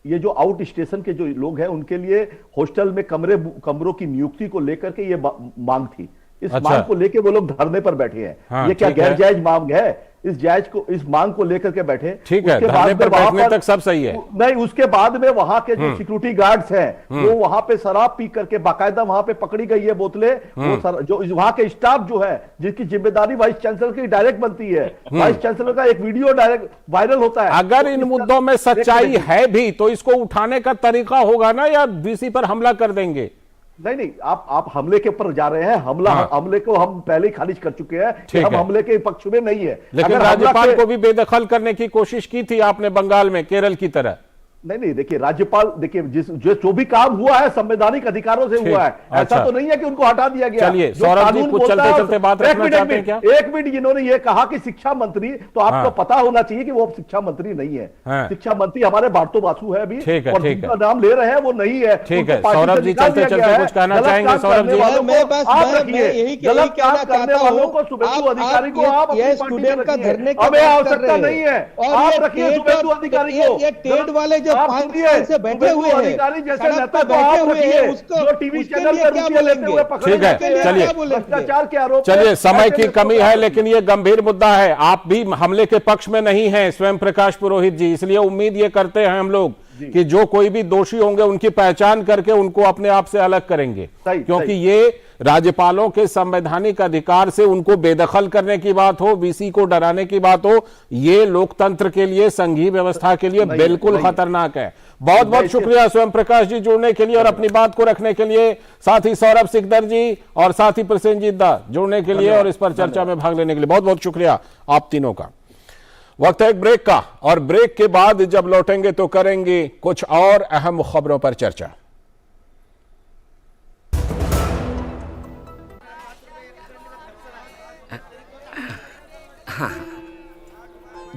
ये जो आउट स्टेशन के जो लोग हैं उनके लिए हॉस्टल में कमरों की नियुक्ति को लेकर के ये मांग थी। इस मांग को लेकर वो लोग धरने पर बैठे हैं। ये क्या गैर जायज मांग है? इस मांग को लेकर के बैठे। ठीक है, धरने पर बैठने तक सब सही है। नहीं, उसके बाद में वहां के जो सिक्योरिटी गार्ड्स हैं वो वहां पे शराब पी करके बाकायदा वहां पे पकड़ी गई है बोतलें। वो जो वहां के स्टाफ जो है, जिसकी जिम्मेदारी वाइस चांसलर की डायरेक्ट बनती है, वाइस चांसलर का एक वीडियो डायरेक्ट वायरल होता है। अगर इन मुद्दों में सच्चाई है भी तो इसको उठाने का तरीका होगा ना, या वीसी पर हमला कर देंगे? नहीं, आप हमले के ऊपर जा रहे हैं। हमले को हम पहले ही खारिज कर चुके हैं कि हम हमले के पक्ष में नहीं है। लेकिन राज्यपाल को भी बेदखल करने की कोशिश की थी आपने बंगाल में, केरल की तरह। नहीं, देखिए राज्यपाल, देखिए जो भी काम हुआ है संवैधानिक अधिकारों से हुआ है। ऐसा तो नहीं है कि उनको हटा दिया गया। चलिए सौरभ जी, कुछ चलते चलते बात रखना चाहते हैं क्या? एक मिनट, इन्होंने ये कहा कि शिक्षा मंत्री, तो आपको पता होना चाहिए कि वो शिक्षा मंत्री नहीं है। शिक्षा मंत्री हमारे बार्तो बासु है अभी, और जिनका नाम ले रहे हैं वो नहीं है। ठीक है सौरभ जी, चलते चलते कुछ कहना चाहेंगे? सौरभ जी, आप रखिए, गलत काम करने वालों को, शुभेंदु अधिकारी को आप स्टूडेंट का धरने की आवश्यकता नहीं है। आप रखिए शुभेंदु अधिकारी को। ये टेड वाले जो 5 साल से बैठे हुए हैं, अधिकारी जैसे नेता बैठे हुए हैं, जो टीवी चैनल पर रुपये लेते हुए पकड़े जाते हैं, चलिए भ्रष्टाचार के आरोप। चलिए, समय की कमी है लेकिन ये गंभीर मुद्दा है। आप भी हमले के पक्ष में नहीं हैं स्वयं प्रकाश पुरोहित जी, इसलिए उम्मीद ये करते हैं हम लोग कि जो कोई भी दोषी होंगे उनकी पहचान करके उनको अपने आप से अलग करेंगे, क्योंकि ये राज्यपालों के संवैधानिक अधिकार से उनको बेदखल करने की बात हो, वीसी को डराने की बात हो, ये लोकतंत्र के लिए, संघीय व्यवस्था के लिए बिल्कुल खतरनाक है। बहुत बहुत शुक्रिया स्वयं प्रकाश जी जुड़ने के लिए और अपनी बात को रखने के लिए, साथ ही सौरभ सिकदर जी और साथ ही प्रसेनजीत दा जुड़ने के लिए और इस पर चर्चा में भाग लेने के लिए बहुत बहुत शुक्रिया आप तीनों का। वक्त है एक ब्रेक का, और ब्रेक के बाद जब लौटेंगे तो करेंगे कुछ और अहम खबरों पर चर्चा।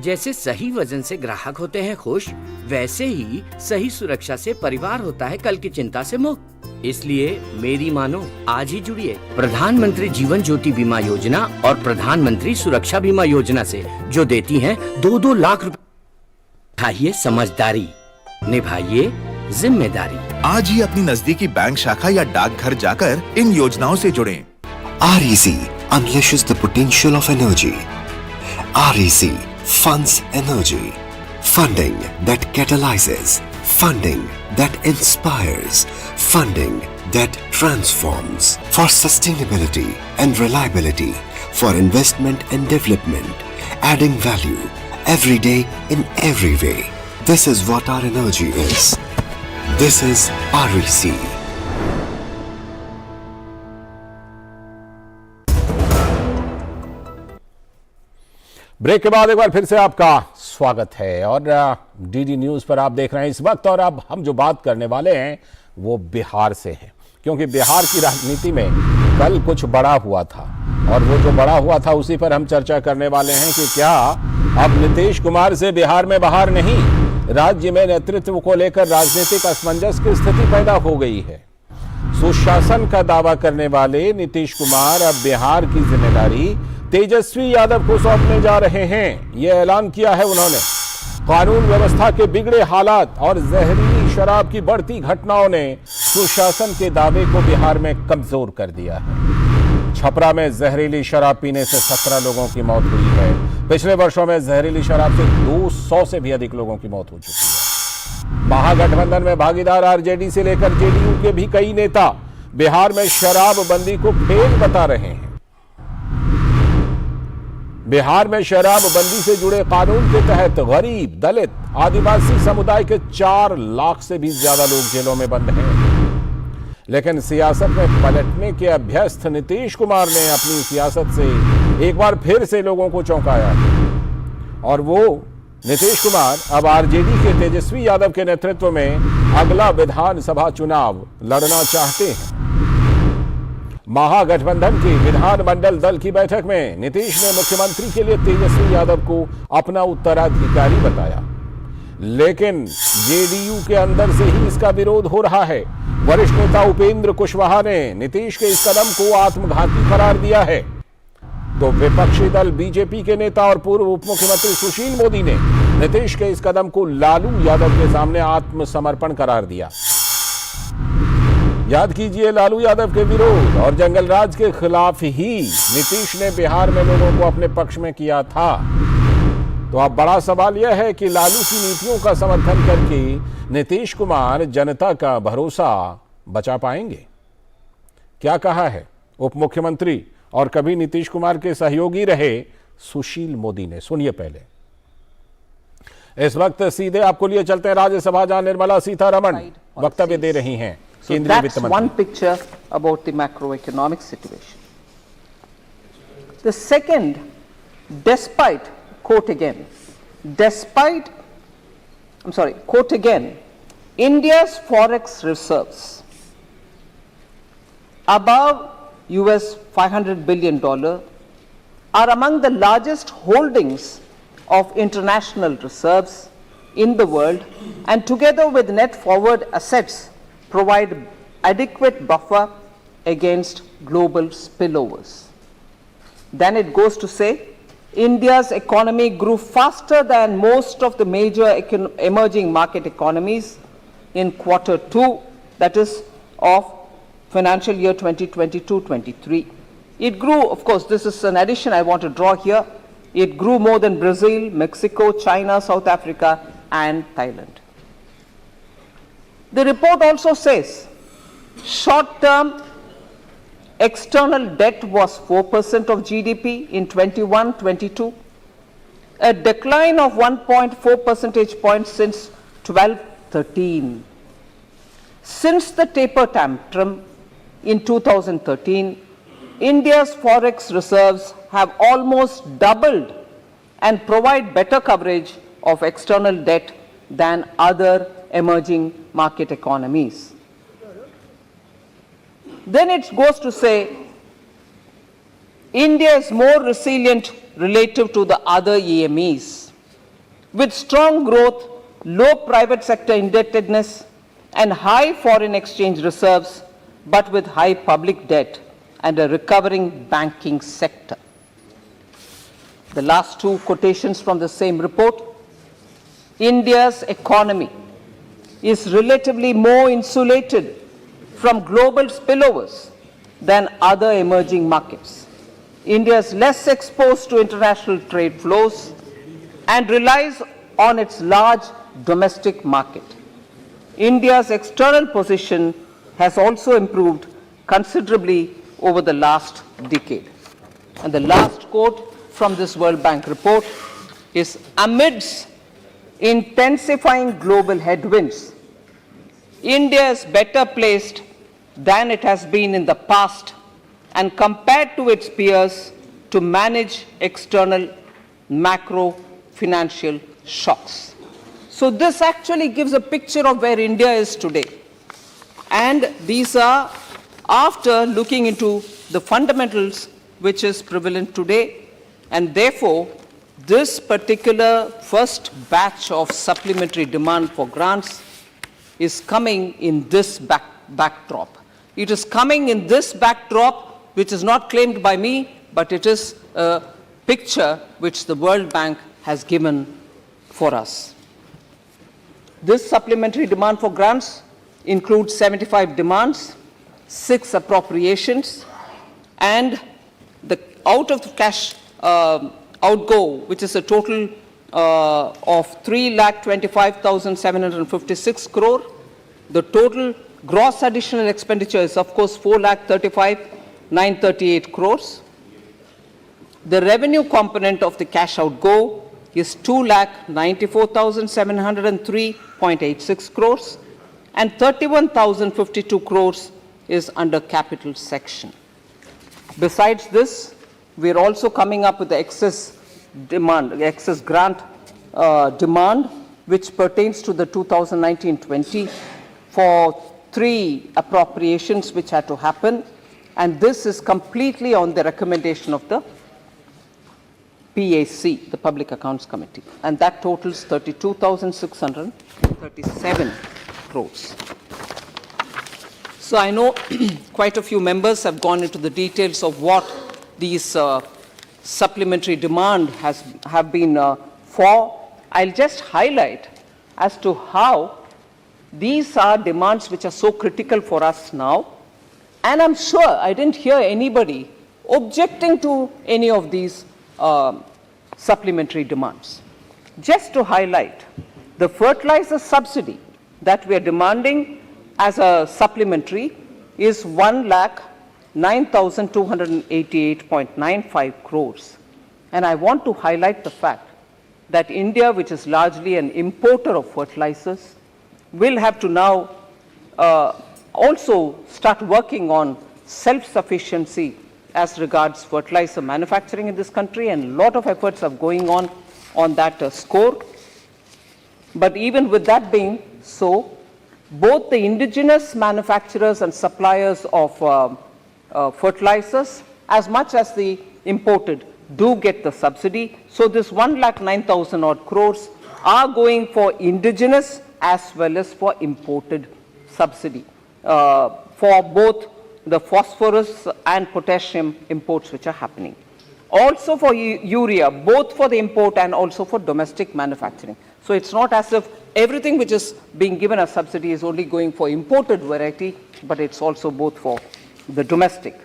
जैसे सही वजन से ग्राहक होते हैं खुश, वैसे ही सही सुरक्षा से परिवार होता है कल की चिंता से मुक्त। इसलिए मेरी मानो, आज ही जुड़िए प्रधानमंत्री जीवन ज्योति बीमा योजना और प्रधानमंत्री सुरक्षा बीमा योजना से, जो देती हैं 2-2 लाख रुपए। उठाइए समझदारी, निभाइए जिम्मेदारी। आज ही अपनी नजदीकी बैंक शाखा या डाकघर जाकर इन योजनाओं से जुड़ें। REC unleashes the potential of energy. REC funds energy. Funding that catalyzes. Funding that inspires. Funding that transforms. For sustainability and reliability. For investment and development. Adding value every day in every way. This is what our energy is. This is REC. Break के बाद एक बार फिर से आपका स्वागत है और DD news पर आप देख रहे हैं इस वक्त। और अब हम जो बात करने वाले हैं वो बिहार से है, क्योंकि बिहार की राजनीति में कल कुछ बड़ा हुआ था और वो जो बड़ा हुआ था उसी पर हम चर्चा करने वाले हैं कि क्या अब नीतीश कुमार से बिहार में बाहर नहीं, राज्य में नेतृत्व को लेकर राजनीतिक असमंजस की स्थिति पैदा हो गई है। सुशासन का दावा करने वाले नीतीश कुमार अब बिहार की जिम्मेदारी तेजस्वी यादव को सौंपने जा रहे हैं, यह ऐलान किया है उन्होंने। कानून व्यवस्था के बिगड़े हालात और जहरीली शराब की बढ़ती घटनाओं ने सुशासन के दावे को बिहार में कमजोर कर दिया है। छपरा में जहरीली शराब पीने से 17 लोगों की मौत हुई है। पिछले वर्षों में जहरीली शराब से 200 से भी अधिक लोगों की मौत हो चुकी है। महागठबंधन में भागीदार आरजेडी से लेकर जेडीयू के भी कई नेता बिहार में शराबबंदी को फेल बता रहे हैं। बिहार में शराबबंदी से जुड़े कानून के तहत गरीब, दलित, आदिवासी समुदाय के 4 लाख से भी ज्यादा लोग जेलों में बंद हैं। लेकिन सियासत में पलटने के अभ्यस्त नीतीश कुमार ने अपनी सियासत से एक बार फिर से लोगों को चौंकाया और वो नीतीश कुमार अब आरजेडी के तेजस्वी यादव के नेतृत्व में अगला विधानसभा चुनाव लड़ना चाहते हैं। महागठबंधन की विधानमंडल दल की बैठक में नीतीश ने मुख्यमंत्री के लिए तेजस्वी यादव को अपना उत्तराधिकारी बताया, लेकिन जेडीयू के अंदर से ही इसका विरोध हो रहा है। वरिष्ठ नेता उपेंद्र कुशवाहा ने नीतीश के इस कदम को आत्मघाती करार दिया है, तो विपक्षी दल बीजेपी के नेता और पूर्व उप मुख्यमंत्री सुशील मोदी ने नीतीश के इस कदम को लालू यादव के सामने आत्मसमर्पण करार दिया। याद कीजिए, लालू यादव के विरोध और जंगल राज के खिलाफ ही नीतीश ने बिहार में लोगों को अपने पक्ष में किया था। तो अब बड़ा सवाल यह है कि लालू की नीतियों का समर्थन करके नीतीश कुमार जनता का भरोसा बचा पाएंगे? क्या कहा है उप मुख्यमंत्री और कभी नीतीश कुमार के सहयोगी रहे सुशील मोदी ने? सुनिए पहले। इस वक्त सीधे आपको लिए चलते हैं राज्यसभा, जहां निर्मला सीतारमण वक्तव्य दे रही हैं। So that's one picture about the macroeconomic situation. The second, despite, quote again, India's forex reserves above US $500 billion are among the largest holdings of international reserves in the world, and together with net forward assets provide adequate buffer against global spillovers. Then it goes to say, India's economy grew faster than most of the major emerging market economies in Q2, that is of financial year 2022-23. It grew, of course, this is an addition I want to draw here, it grew more than Brazil, Mexico, China, South Africa and Thailand. The report also says short-term external debt was 4% of GDP in 21-22, a decline of 1.4 percentage points since 12-13. Since the taper tantrum in 2013, India's forex reserves have almost doubled and provide better coverage of external debt than other emerging market economies. Then it goes to say India is more resilient relative to the other EMEs. with strong growth, low private sector indebtedness, and high foreign exchange reserves, but with high public debt and a recovering banking sector. The last two quotations from the same report. India's economy is relatively more insulated from global spillovers than other emerging markets. India is less exposed to international trade flows and relies on its large domestic market. India's external position has also improved considerably over the last decade. And the last quote from this World Bank report is, amidst intensifying global headwinds, India is better placed than it has been in the past and compared to its peers to manage external macro financial shocks. So this actually gives a picture of where India is today. And these are after looking into the fundamentals which is prevalent today, and therefore this particular first batch of supplementary demand for grants is coming in this backdrop. It is coming in this backdrop, which is not claimed by me, but it is a picture which the World Bank has given for us. This supplementary demand for grants includes 75 demands, 6 appropriations, and the out of the cash outgo, which is a total of 3,25,756 crore. The total gross additional expenditure is, of course, 4,35,938 crores. The revenue component of the cash outgo is 2,94,703.86 crores, and 31,052 crores is under capital section. Besides this, we are also coming up with the excess grant demand, which pertains to the 2019-20 for 3 appropriations which had to happen, and this is completely on the recommendation of the PAC, the Public Accounts Committee, and that totals 32,637 crores. So I know quite a few members have gone into the details of what these supplementary demand have been for. I'll just highlight as to how these are demands which are so critical for us now, and I'm sure I didn't hear anybody objecting to any of these supplementary demands. Just to highlight, the fertilizer subsidy that we are demanding as a supplementary is 1,09,288.95 crores. And I want to highlight the fact that India, which is largely an importer of fertilizers, will have to now also start working on self-sufficiency as regards fertilizer manufacturing in this country, and a lot of efforts are going on that score. But even with that being so, both the indigenous manufacturers and suppliers of fertilizers, as much as the imported, do get the subsidy. So this 1,09,000 odd crores are going for indigenous as well as for imported subsidy for both the phosphorus and potassium imports which are happening. Also for urea, both for the import and also for domestic manufacturing. So it's not as if everything which is being given as subsidy is only going for imported variety, but it's also both for the domestic.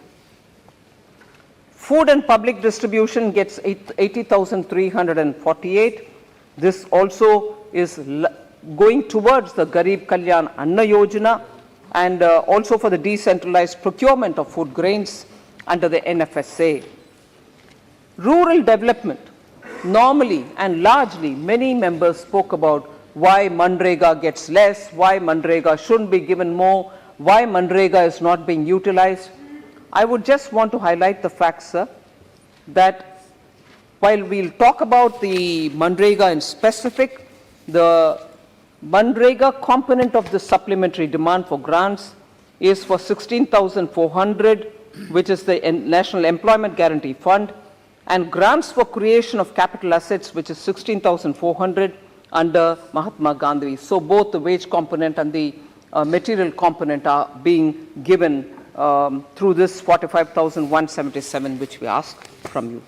Food and public distribution gets 80,348. This also is going towards the Garib Kalyan Anna Yojana, and also for the decentralized procurement of food grains under the NFSA. Rural development, normally and largely, many members spoke about why Manrega gets less, why Manrega shouldn't be given more, why Manrega is not being utilized. I would just want to highlight the fact, sir, that while we'll talk about the Manrega in specific, the Manrega component of the supplementary demand for grants is for 16,400, which is the National Employment Guarantee Fund, and grants for creation of capital assets, which is 16,400 under Mahatma Gandhi. So both the wage component and the material component are being given through this 45,177 which we ask from you.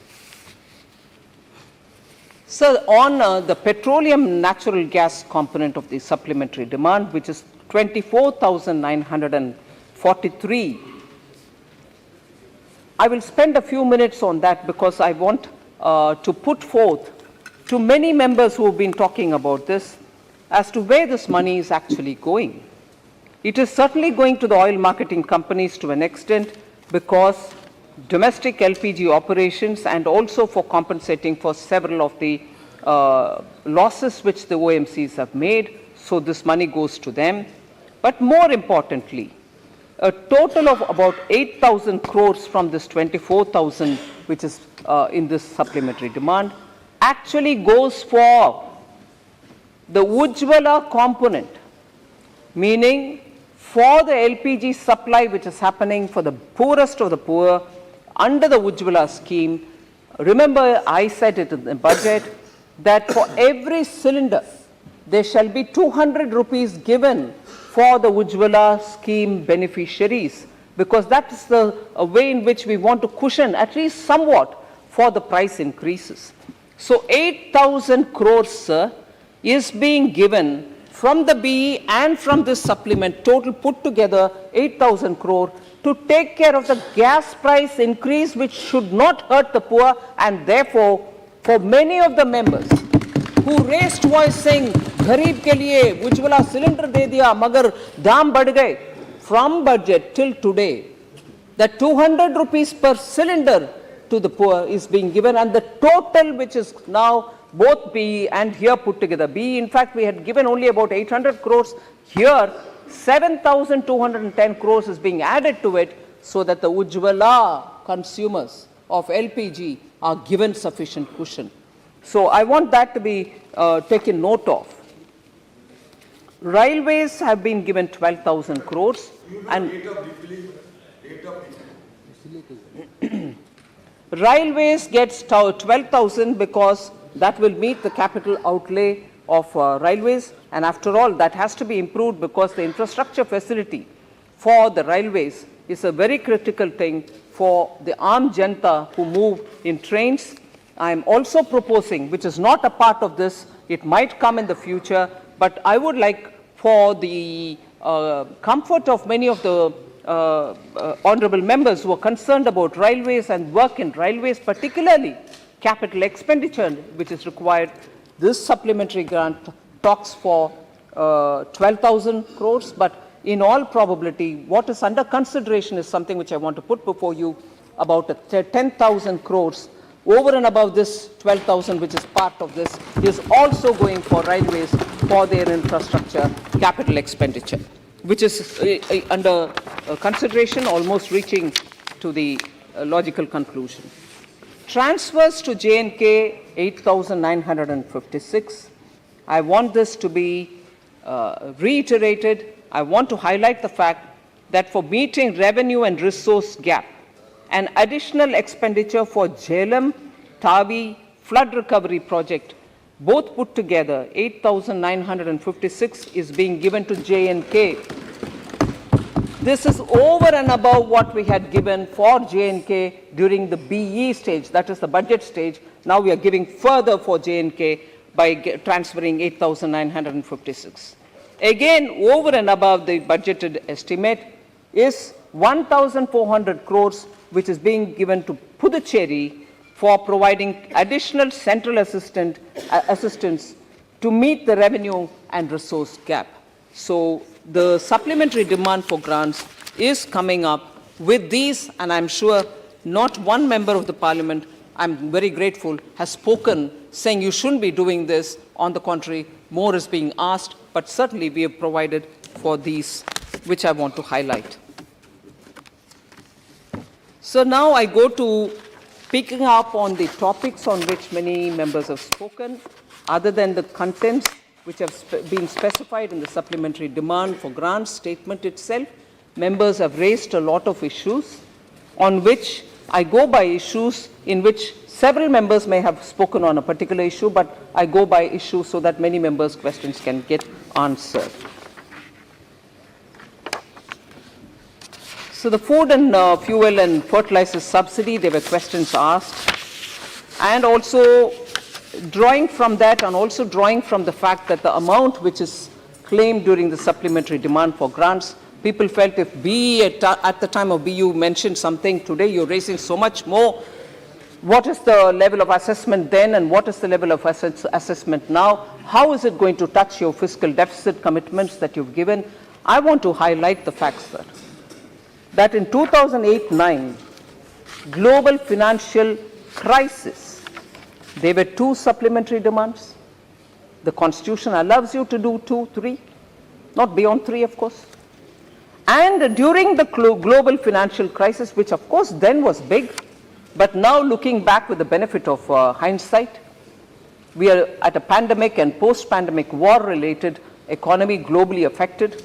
So on the petroleum natural gas component of the supplementary demand, which is 24,943, I will spend a few minutes on that because I want to put forth to many members who have been talking about this as to where this money is actually going. It is certainly going to the oil marketing companies to an extent because domestic LPG operations and also for compensating for several of the losses which the OMCs have made. So this money goes to them. But more importantly, a total of about 8,000 crores from this 24,000 which is in this supplementary demand actually goes for the Ujjwala component, meaning for the LPG supply which is happening for the poorest of the poor under the Ujjwala scheme. Remember, I said it in the budget that for every cylinder there shall be 200 rupees given for the Ujjwala scheme beneficiaries, because that is the way in which we want to cushion at least somewhat for the price increases. So 8,000 crores, sir, is being given from the BE and from this supplement, total put together 8,000 crore to take care of the gas price increase which should not hurt the poor, and therefore for many of the members who raised voice saying गरीब के लिए Ujjwala cylinder दे दिया मगर दाम बढ़ गए, from budget till today that 200 rupees per cylinder to the poor is being given, and the total which is now both BE and here put together. BE, in fact, we had given only about 800 crores. Here, 7,210 crores is being added to it so that the Ujjwala consumers of LPG are given sufficient cushion. So I want that to be taken note of. Railways have been given 12,000 crores. And Railways gets 12,000 because that will meet the capital outlay of railways, and after all that has to be improved because the infrastructure facility for the railways is a very critical thing for the armed janta who move in trains. I am also proposing, which is not a part of this, it might come in the future, but I would like for the comfort of many of the honorable members who are concerned about railways and work in railways, particularly capital expenditure which is required, this supplementary grant talks for 12,000 crores, but in all probability what is under consideration is something which I want to put before you, about 10,000 crores over and above this 12,000 which is part of this is also going for railways for their infrastructure capital expenditure, which is under consideration, almost reaching to the logical conclusion. Transfers to J&K 8,956. I want this to be reiterated. I want to highlight the fact that for meeting revenue and resource gap, an additional expenditure for Jhelum Tavi flood recovery project, both put together 8,956 is being given to J&K. This is over and above what we had given for J&K during the BE stage, that is the budget stage. Now we are giving further for J&K by transferring 8,956. Again, over and above the budgeted estimate is 1,400 crores which is being given to Puducherry for providing additional central assistance to meet the revenue and resource gap. So the supplementary demand for grants is coming up with these, and I'm sure not one member of the parliament, I'm very grateful, has spoken saying you shouldn't be doing this. On the contrary, more is being asked, but certainly we have provided for these, which I want to highlight. So now I go to picking up on the topics on which many members have spoken, other than the contents which have been specified in the supplementary demand for grants statement itself. Members have raised a lot of issues on which I go by issues in which several members may have spoken on a particular issue, but I go by issues so that many members' questions can get answered. So the food and fuel and fertilizer subsidy, there were questions asked. And also drawing from that and also drawing from the fact that the amount which is claimed during the supplementary demand for grants, people felt if BE at the time of BE you mentioned something, today you're raising so much more. What is the level of assessment then and what is the level of assessment now? How is it going to touch your fiscal deficit commitments that you've given? I want to highlight the facts, sir, that in 2008-9, global financial crisis, there were 2 supplementary demands. The Constitution allows you to do 2, 3, not beyond 3, of course. And during the global financial crisis, which of course then was big, but now looking back with the benefit of hindsight, we are at a pandemic and post-pandemic war-related economy globally affected.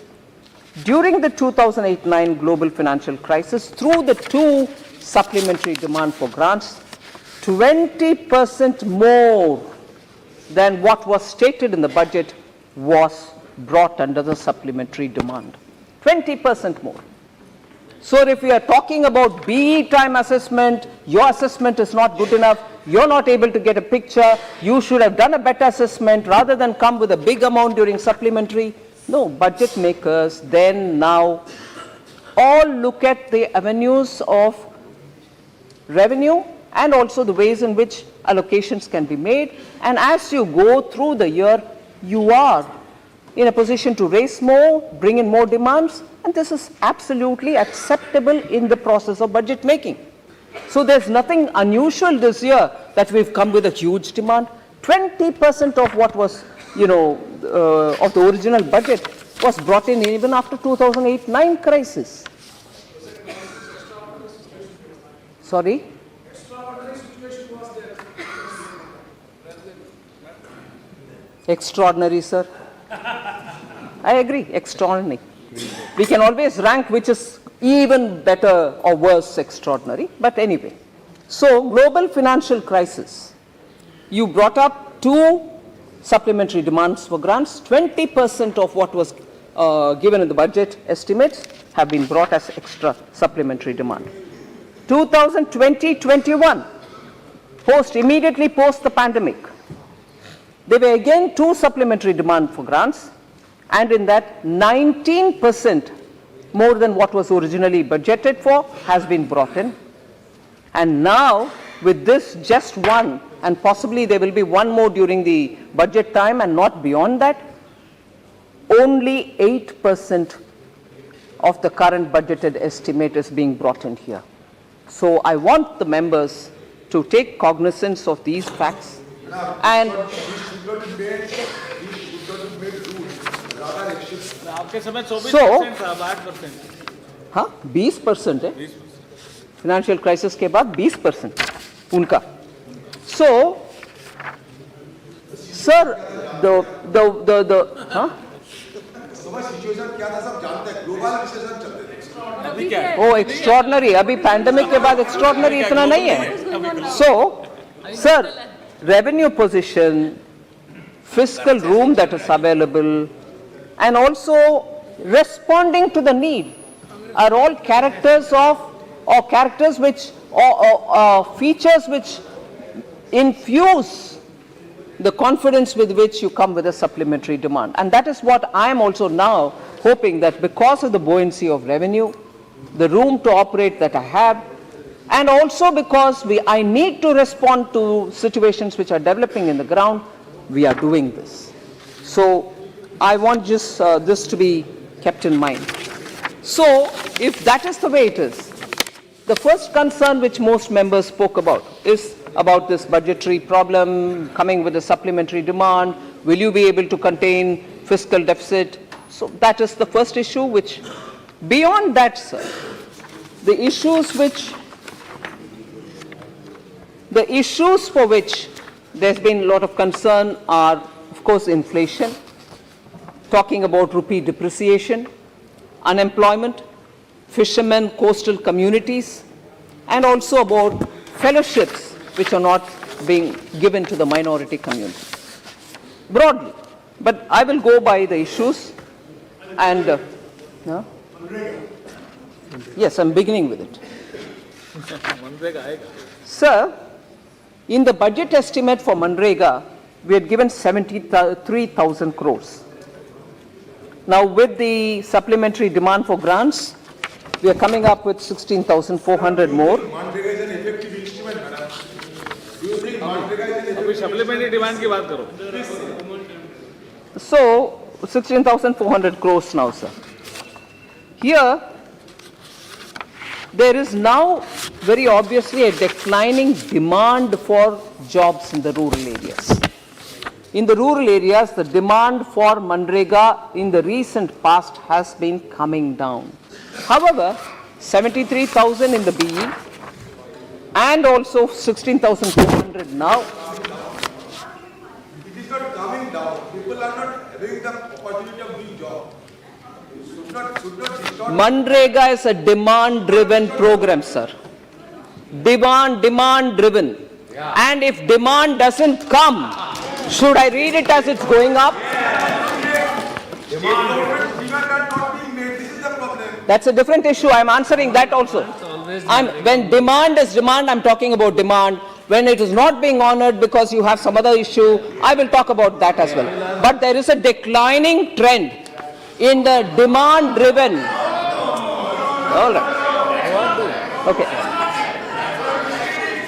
During the 2008-9 global financial crisis, through the 2 supplementary demand for grants, 20% more than what was stated in the budget was brought under the supplementary demand. 20% more. So if we are talking about BE time assessment, your assessment is not good enough, you're not able to get a picture, you should have done a better assessment rather than come with a big amount during supplementary. No, budget makers then now all look at the avenues of revenue and also the ways in which allocations can be made. And as you go through the year, you are in a position to raise more, bring in more demands, and this is absolutely acceptable in the process of budget making. So there's nothing unusual this year that we've come with a huge demand. 20% of what was, of the original budget was brought in even after 2008-9 crisis. Sorry? Extraordinary, sir. I agree, extraordinary. We can always rank which is even better or worse extraordinary, but anyway. So, global financial crisis. You brought up 2 supplementary demands for grants. 20% of what was given in the budget estimates have been brought as extra supplementary demand. 2020-21, immediately post the pandemic, there were again 2 supplementary demand for grants, and in that 19% more than what was originally budgeted for has been brought in. And now with this just 1, and possibly there will be 1 more during the budget time and not beyond that, only 8% of the current budgeted estimate is being brought in here. So I want the members to take cognizance of these facts and so 20% है financial crisis के बाद 20% उनका. So sir, extraordinary. अभी pandemic के बाद extraordinary इतना नहीं है. So sir, revenue position, fiscal room that is available, and also responding to the need are all characters of, or characters which, or features which infuse the confidence with which you come with a supplementary demand. And that is what I am also now hoping, that because of the buoyancy of revenue, the room to operate that I have, and also because I need to respond to situations which are developing in the ground, we are doing this. So I want just this to be kept in mind. So if that is the way it is, the first concern which most members spoke about is about this budgetary problem, coming with a supplementary demand, will you be able to contain fiscal deficit? So that is the first issue, which beyond that, sir, the issues for which there's been a lot of concern are, of course, inflation, talking about rupee depreciation, unemployment, fishermen, coastal communities, and also about fellowships which are not being given to the minority community. Broadly. But I will go by the issues and yes, I'm beginning with it. Sir, in the budget estimate for Manrega, we had given 73,000 crores. Now with the supplementary demand for grants, we are coming up with 16,400 more. Manrega is an effective instrument, madam. Do you think Manrega is an effective supplementary demand की बात करो? So 16,400 crores now, sir. Here, there is now very obviously a declining demand for jobs in the rural areas. In the rural areas, the demand for Manrega in the recent past has been coming down. However, 73,000 in the BE and also 16,400 now. It is not coming down. People are not having the opportunity of doing job. Should not Manrega is a demand-driven program, sir. Demand-driven. Yeah. And if demand doesn't come, should I read it as it's going up? That's a different issue. I'm answering that also. When demand is demand, I'm talking about demand. When it is not being honored because you have some other issue, I will talk about that as well. But there is a declining trend in the demand-driven. All right. Okay.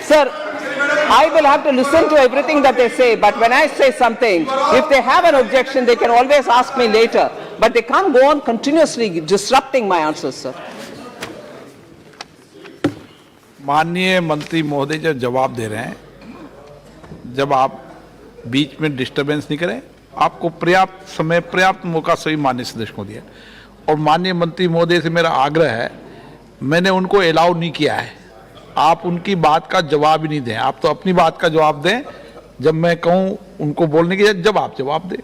Sir, I will have to listen to everything that they say, but when I say something, if they have an objection, they can always ask me later. But they can't go on continuously disrupting my answers, sir. माननीय मंत्री महोदय जब जवाब दे रहे हैं, जब आप बीच में डिस्टरबेंस नहीं करें, आपको पर्याप्त समय पर्याप्त मौका सभी माननीय सदस्य को दिया और माननीय मंत्री महोदय से मेरा आग्रह है, मैंने उनको अलाउ नहीं किया है, आप उनकी बात का जवाब ही नहीं दें, आप तो अपनी बात का जवाब दें, जब मैं कहूं उनको बोलने की जब आप जवाब दें.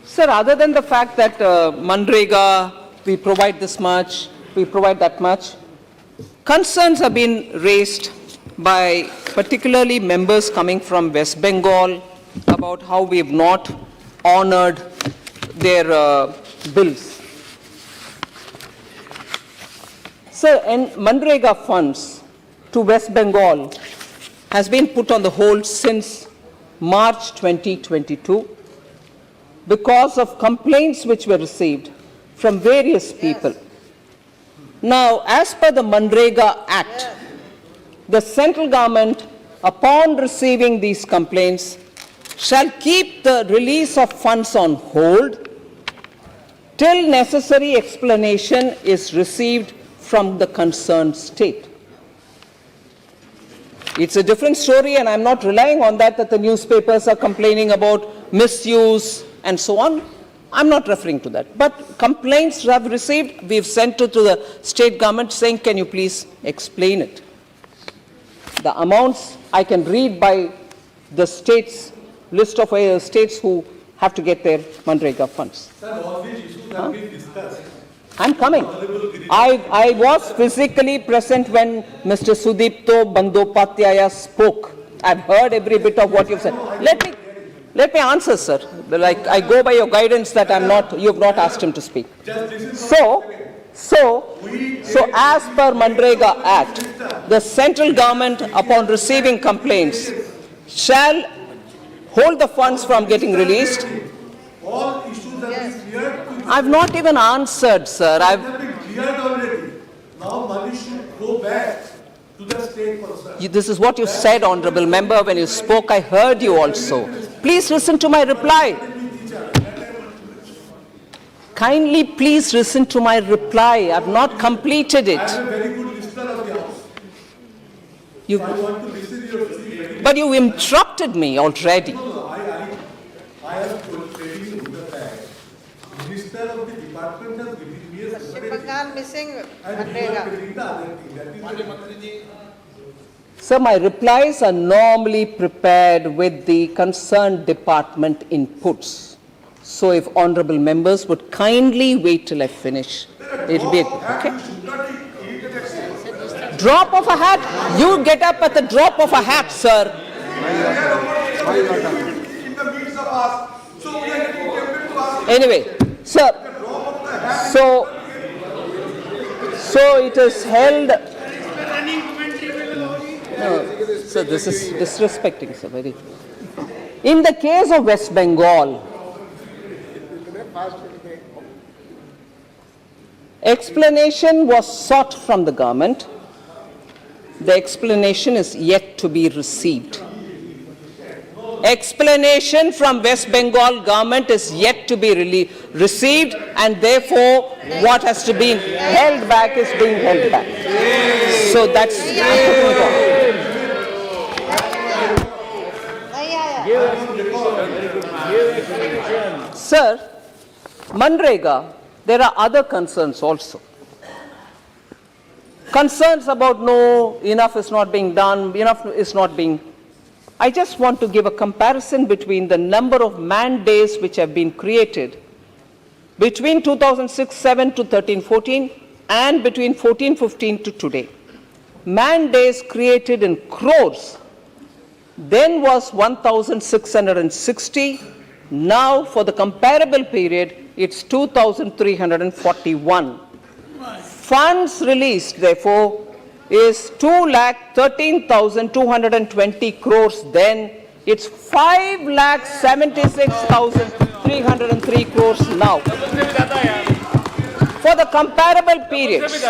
Sir, other than the fact that Manrega, we provide this much, we provide that much, concerns have been raised by particularly members coming from West Bengal about how we have not honored their bills. Sir, and Manrega funds to West Bengal has been put on the hold since March 2022 because of complaints which were received from various people. Now, as per the Manrega Act, the central government, upon receiving these complaints, shall keep the release of funds on hold till necessary explanation is received from the concerned state. It's a different story, and I'm not relying on that the newspapers are complaining about misuse and so on. I'm not referring to that. But complaints have received, we've sent it to the state government saying, can you please explain it? The amounts I can read by the states, list of states who have to get their Manrega funds. Sir, all these issues have been discussed. I'm coming. I was physically present when Mr. Sudipto Bandyopadhyaya spoke. I've heard every bit of what you've said. Let me answer, sir. Like, I go by your guidance that you have not asked him to speak. So as per Manrega Act, the central government, upon receiving complaints, shall hold the funds from getting released. All issues have been cleared. I've not even answered, sir. Have been cleared already. Now money should go back to the state person. This is what you said, Honorable Member, when you spoke. I heard you also. Please listen to my reply. Kindly please listen to my reply. I've not completed it. I am a very good listener of the House. I want to listen to your speech. But you interrupted me already. I am telling you the fact. Minister of the department has given me a Bengal missing and we are getting the other thing. That is Sir, my replies are normally prepared with the concerned department inputs. So if honorable members would kindly wait till I finish, it'll be okay. Drop of a hat. You get up at the drop of a hat, sir. Anyway, sir. So it is held. No, sir, this is disrespecting, sir. Very. In the case of West Bengal, explanation was sought from the government. The explanation is yet to be received. Explanation from West Bengal government is yet to be received, and therefore what has to be held back is being held back. So that's Sir, Manrega, there are other concerns also. Concerns about no, enough is not being done, enough is not being. I just want to give a comparison between the number of man days which have been created between 2006-07 to 13-14 and between 14-15 to today. Man days created in crores then was 1,660. Now for the comparable period, it's 2,341. Funds released, therefore, is 2,13,220 crores then. It's 5,76,303 crores now. For the comparable periods,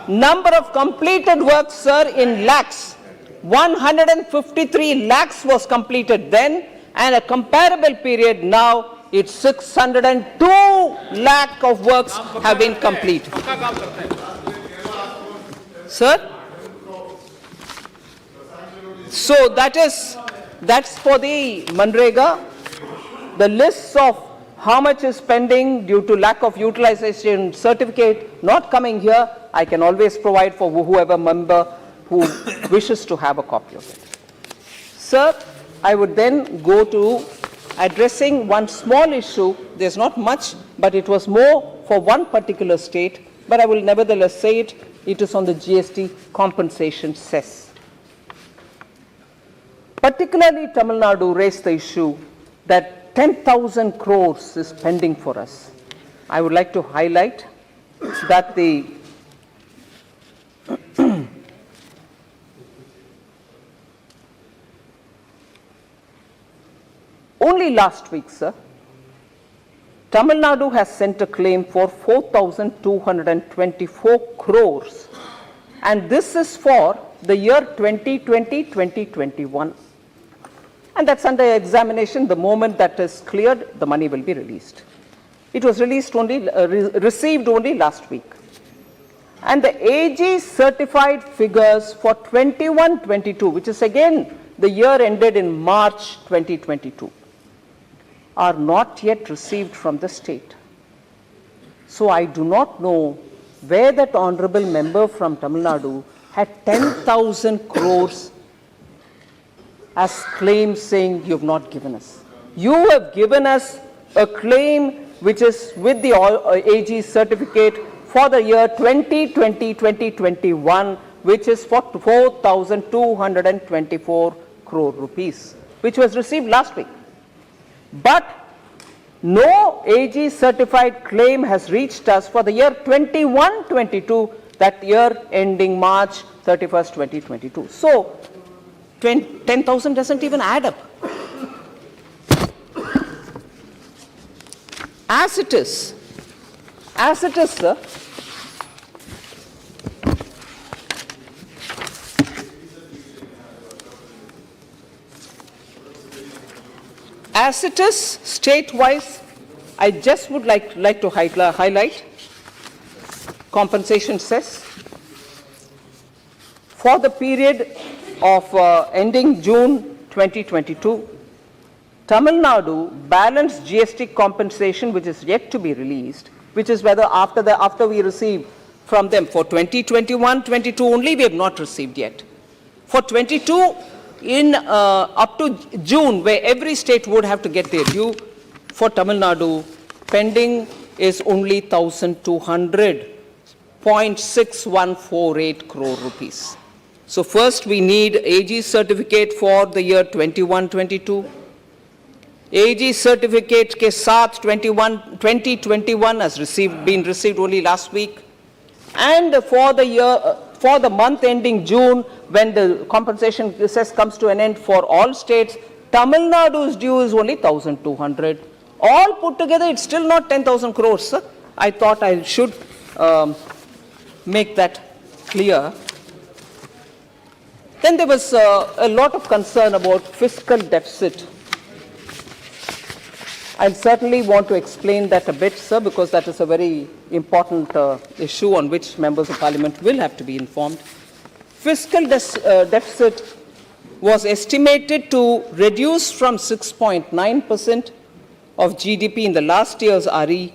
number of completed works, sir, in lakhs. 153 lakhs was completed then, and a comparable period now, it's 602 lakh of works have been completed. Sir? So that's for the Manrega. The lists of how much is pending due to lack of utilization certificate not coming here, I can always provide for whoever member who wishes to have a copy of it. Sir, I would then go to addressing one small issue. There's not much, but it was more for one particular state, but I will nevertheless say it. It is on the GST compensation cess. Particularly Tamil Nadu raised the issue that 10,000 crores is pending for us. I would like to highlight that the only last week, sir, Tamil Nadu has sent a claim for 4,224 crores, and this is for the year 2020-2021. And that's under examination. The moment that is cleared, the money will be released. It was released only, received only last week. And the AG certified figures for 21-22, which is again the year ended in March 2022, are not yet received from the state. So I do not know where that honorable member from Tamil Nadu had 10,000 crores as claims saying you have not given us. You have given us a claim which is with the AG certificate for the year 2020-2021, which is for 4,224 crore rupees, which was received last week. But no AG certified claim has reached us for the year 21-22, that year ending March 31st, 2022. So 10,000 doesn't even add up. As it is, sir, as it is state-wise, I just would like to highlight compensation cess for the period of ending June 2022. Tamil Nadu balanced GST compensation, which is yet to be released, which is whether after we receive from them for 2021-22 only, we have not received yet. For 22, in up to June, where every state would have to get their due, for Tamil Nadu pending is only 1,200.6148 crore rupees. So first we need AG certificate for the year 21-22. AG certificate ke saath 2021 has been received only last week. And for the year, for the month ending June, when the compensation cess comes to an end for all states, Tamil Nadu's due is only 1,200. All put together, it's still not 10,000 crores, sir. I thought I should make that clear. Then there was a lot of concern about fiscal deficit. I certainly want to explain that a bit, sir, because that is a very important issue on which members of parliament will have to be informed. Fiscal deficit was estimated to reduce from 6.9% of GDP in the last year's RE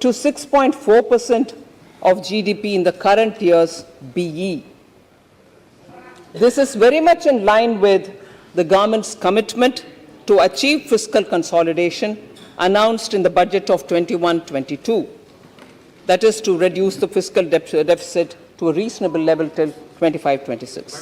to 6.4% of GDP in the current year's BE. This is very much in line with the government's commitment to achieve fiscal consolidation announced in the budget of 21-22. That is to reduce the fiscal deficit to a reasonable level till 25-26.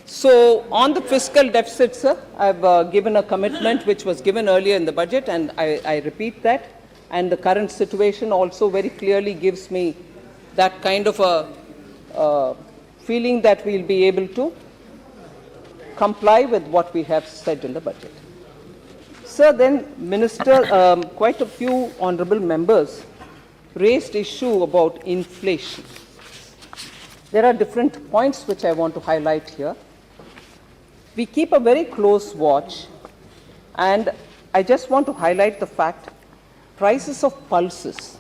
So on the fiscal deficit, sir, I've given a commitment which was given earlier in the budget, and I repeat that. And the current situation also very clearly gives me that kind of a feeling that we'll be able to comply with what we have said in the budget. Sir, then Minister, quite a few honorable members raised issue about inflation. There are different points which I want to highlight here. We keep a very close watch, and I just want to highlight the fact prices of pulses,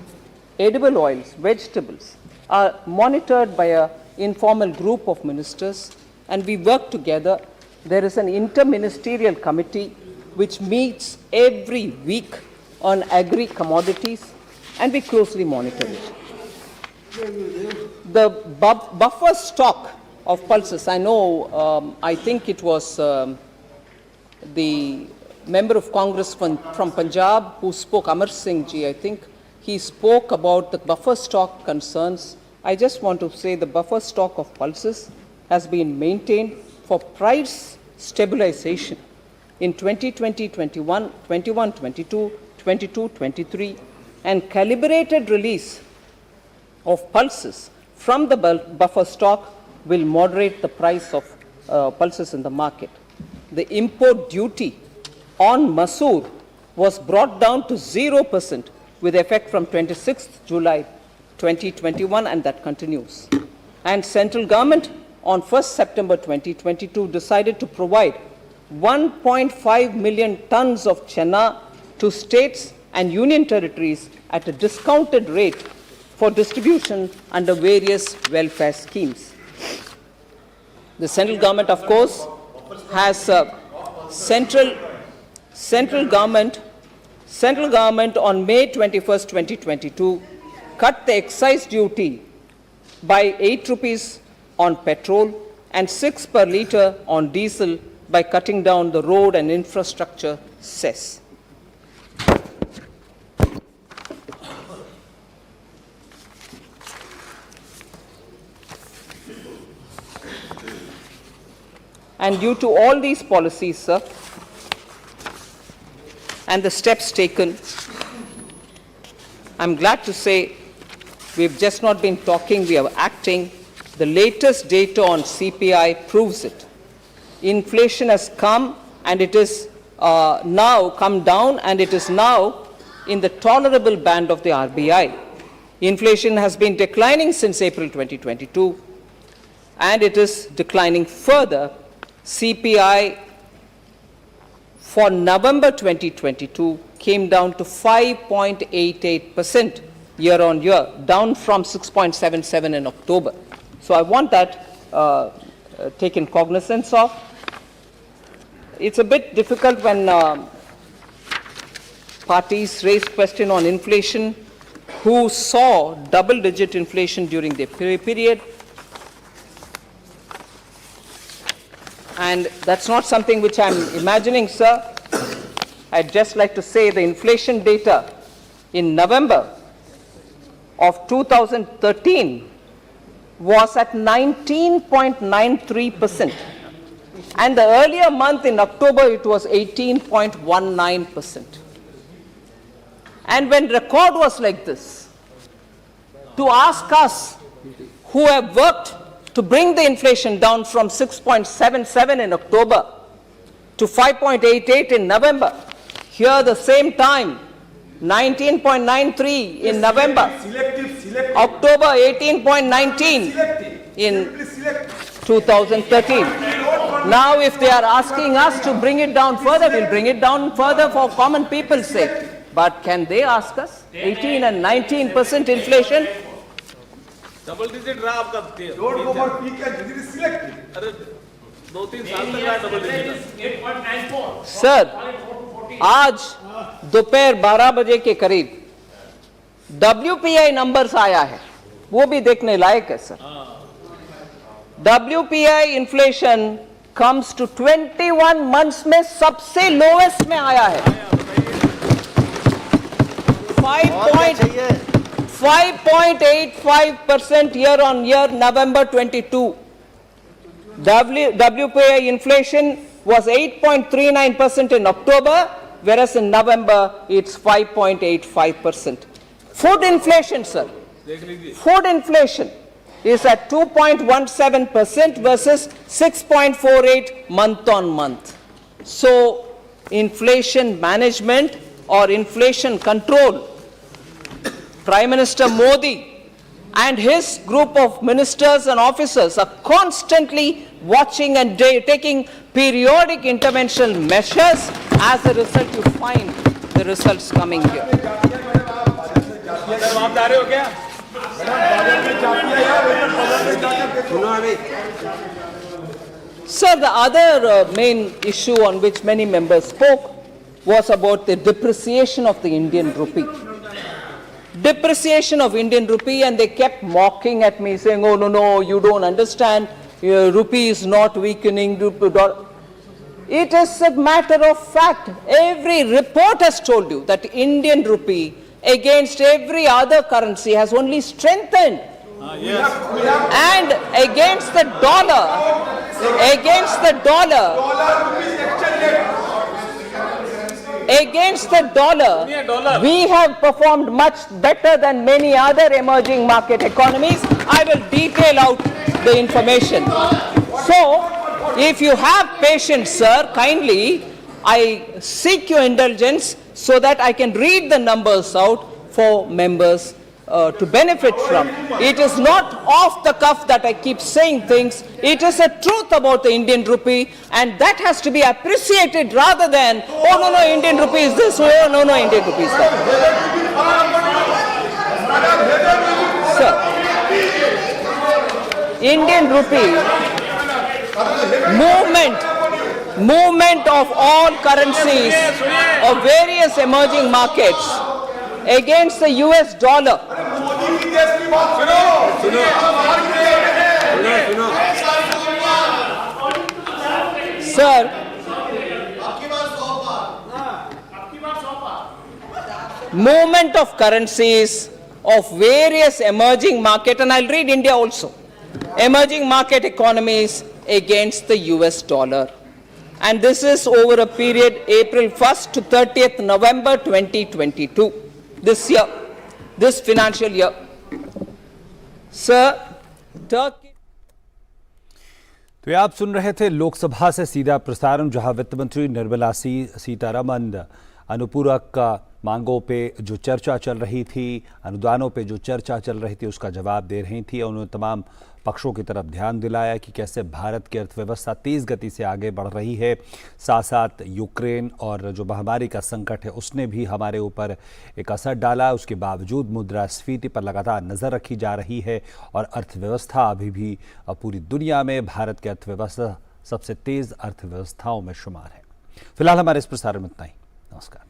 edible oils, vegetables are monitored by an informal group of ministers, and we work together. There is an interministerial committee which meets every week on agri commodities, and we closely monitor it. The buffer stock of pulses, I know, I think it was the member of Congress from Punjab who spoke, Amar Singh ji, I think, he spoke about the buffer stock concerns. I just want to say the buffer stock of pulses has been maintained for price stabilization in 2020-21, 21-22, 22-23, and calibrated release of pulses from the buffer stock will moderate the price of pulses in the market. The import duty on masoor was brought down to 0% with effect from 26th July 2021, and that continues. And central government on 1st September 2022 decided to provide 1.5 million tons of chana to states and union territories at a discounted rate for distribution under various welfare schemes. The central government, of course, has central government on May 21st, 2022, cut the excise duty by 8 rupees on petrol and 6 per litre on diesel by cutting down the road and infrastructure cess. And due to all these policies, sir, and the steps taken, I'm glad to say we've just not been talking, we are acting. The latest data on CPI proves it. Inflation has come, and it is now come down, and it is now in the tolerable band of the RBI. Inflation has been declining since April 2022, and it is declining further. CPI for November 2022 came down to 5.88% year on year, down from 6.77 in October. So I want that taken cognizance of. It's a bit difficult when parties raised question on inflation, who saw double-digit inflation during the period. And that's not something which I'm imagining, sir. I'd just like to say the inflation data in November of 2013 was at 19.93%. And the earlier month in October, it was 18.19%. And when record was like this, to ask us who have worked to bring the inflation down from 6.77 in October to 5.88 in November, here the same time, 19.93 in November, October 18.19 in 2013. Now if they are asking us to bring it down further, we'll bring it down further for common people's sake. But can they ask us? 18 and 19% inflation? Double digit रहा आपका don't go for peak and degree select अरे 2-3 साल तक रहा double digit 8.94 sir आज दोपहर 12 बजे के करीब WPI नंबर्स आया है, वो भी देखने लायक है sir. WPI inflation comes to 21 months में सबसे लोवेस्ट में आया है। 5.85% year on year, November 22. WPI inflation was 8.39% in October, whereas in November it's 5.85%. Food inflation, sir. Food inflation is at 2.17% versus 6.48 month on month. So, inflation management or inflation control, Prime Minister Modi and his group of ministers and officers are constantly watching and taking periodic intervention measures. As a result, you find the results coming here. Sir, the other main issue on which many members spoke was about the depreciation of the Indian rupee. Depreciation of Indian rupee, and they kept mocking at me saying, oh no, you don't understand, rupee is not weakening. It is a matter of fact. Every report has told you that Indian rupee against every other currency has only strengthened. And against the dollar, we have performed much better than many other emerging market economies. I will detail out the information. So, if you have patience, sir, kindly, I seek your indulgence so that I can read the numbers out for members to benefit from. It is not off the cuff that I keep saying things. It is a truth about the Indian rupee, and that has to be appreciated rather than, oh no, Indian rupee is this, oh no, Indian rupee is that. Sir, Indian rupee, movement of all currencies of various emerging markets against the US dollar. Sir, movement of currencies of various emerging market, and I'll read India also, emerging market economies against the US dollar. And this is over a period April 1st to 30th November 2022. This year, this financial year. Sir, Turkey. तो ये आप सुन रहे थे लोकसभा से सीधा प्रसारण, जहां वित्त मंत्री निर्मला सीतारमण अनुपूरक मांगों पे जो चर्चा चल रही थी, अनुदानों पे जो चर्चा चल रही थी, उसका जवाब दे रही थी। उन्होंने तमाम पक्षों की तरफ ध्यान दिलाया कि कैसे भारत की अर्थव्यवस्था तेज़ गति से आगे बढ़ रही है। साथ साथ यूक्रेन और जो महामारी का संकट है उसने भी हमारे ऊपर एक असर डाला। उसके बावजूद मुद्रास्फीति पर लगातार नज़र रखी जा रही है और अर्थव्यवस्था अभी भी पूरी दुनिया में भारत की अर्थव्यवस्था सबसे तेज़ अर्थव्यवस्थाओं में शुमार है। फिलहाल हमारे इस प्रसारण में इतना ही। नमस्कार।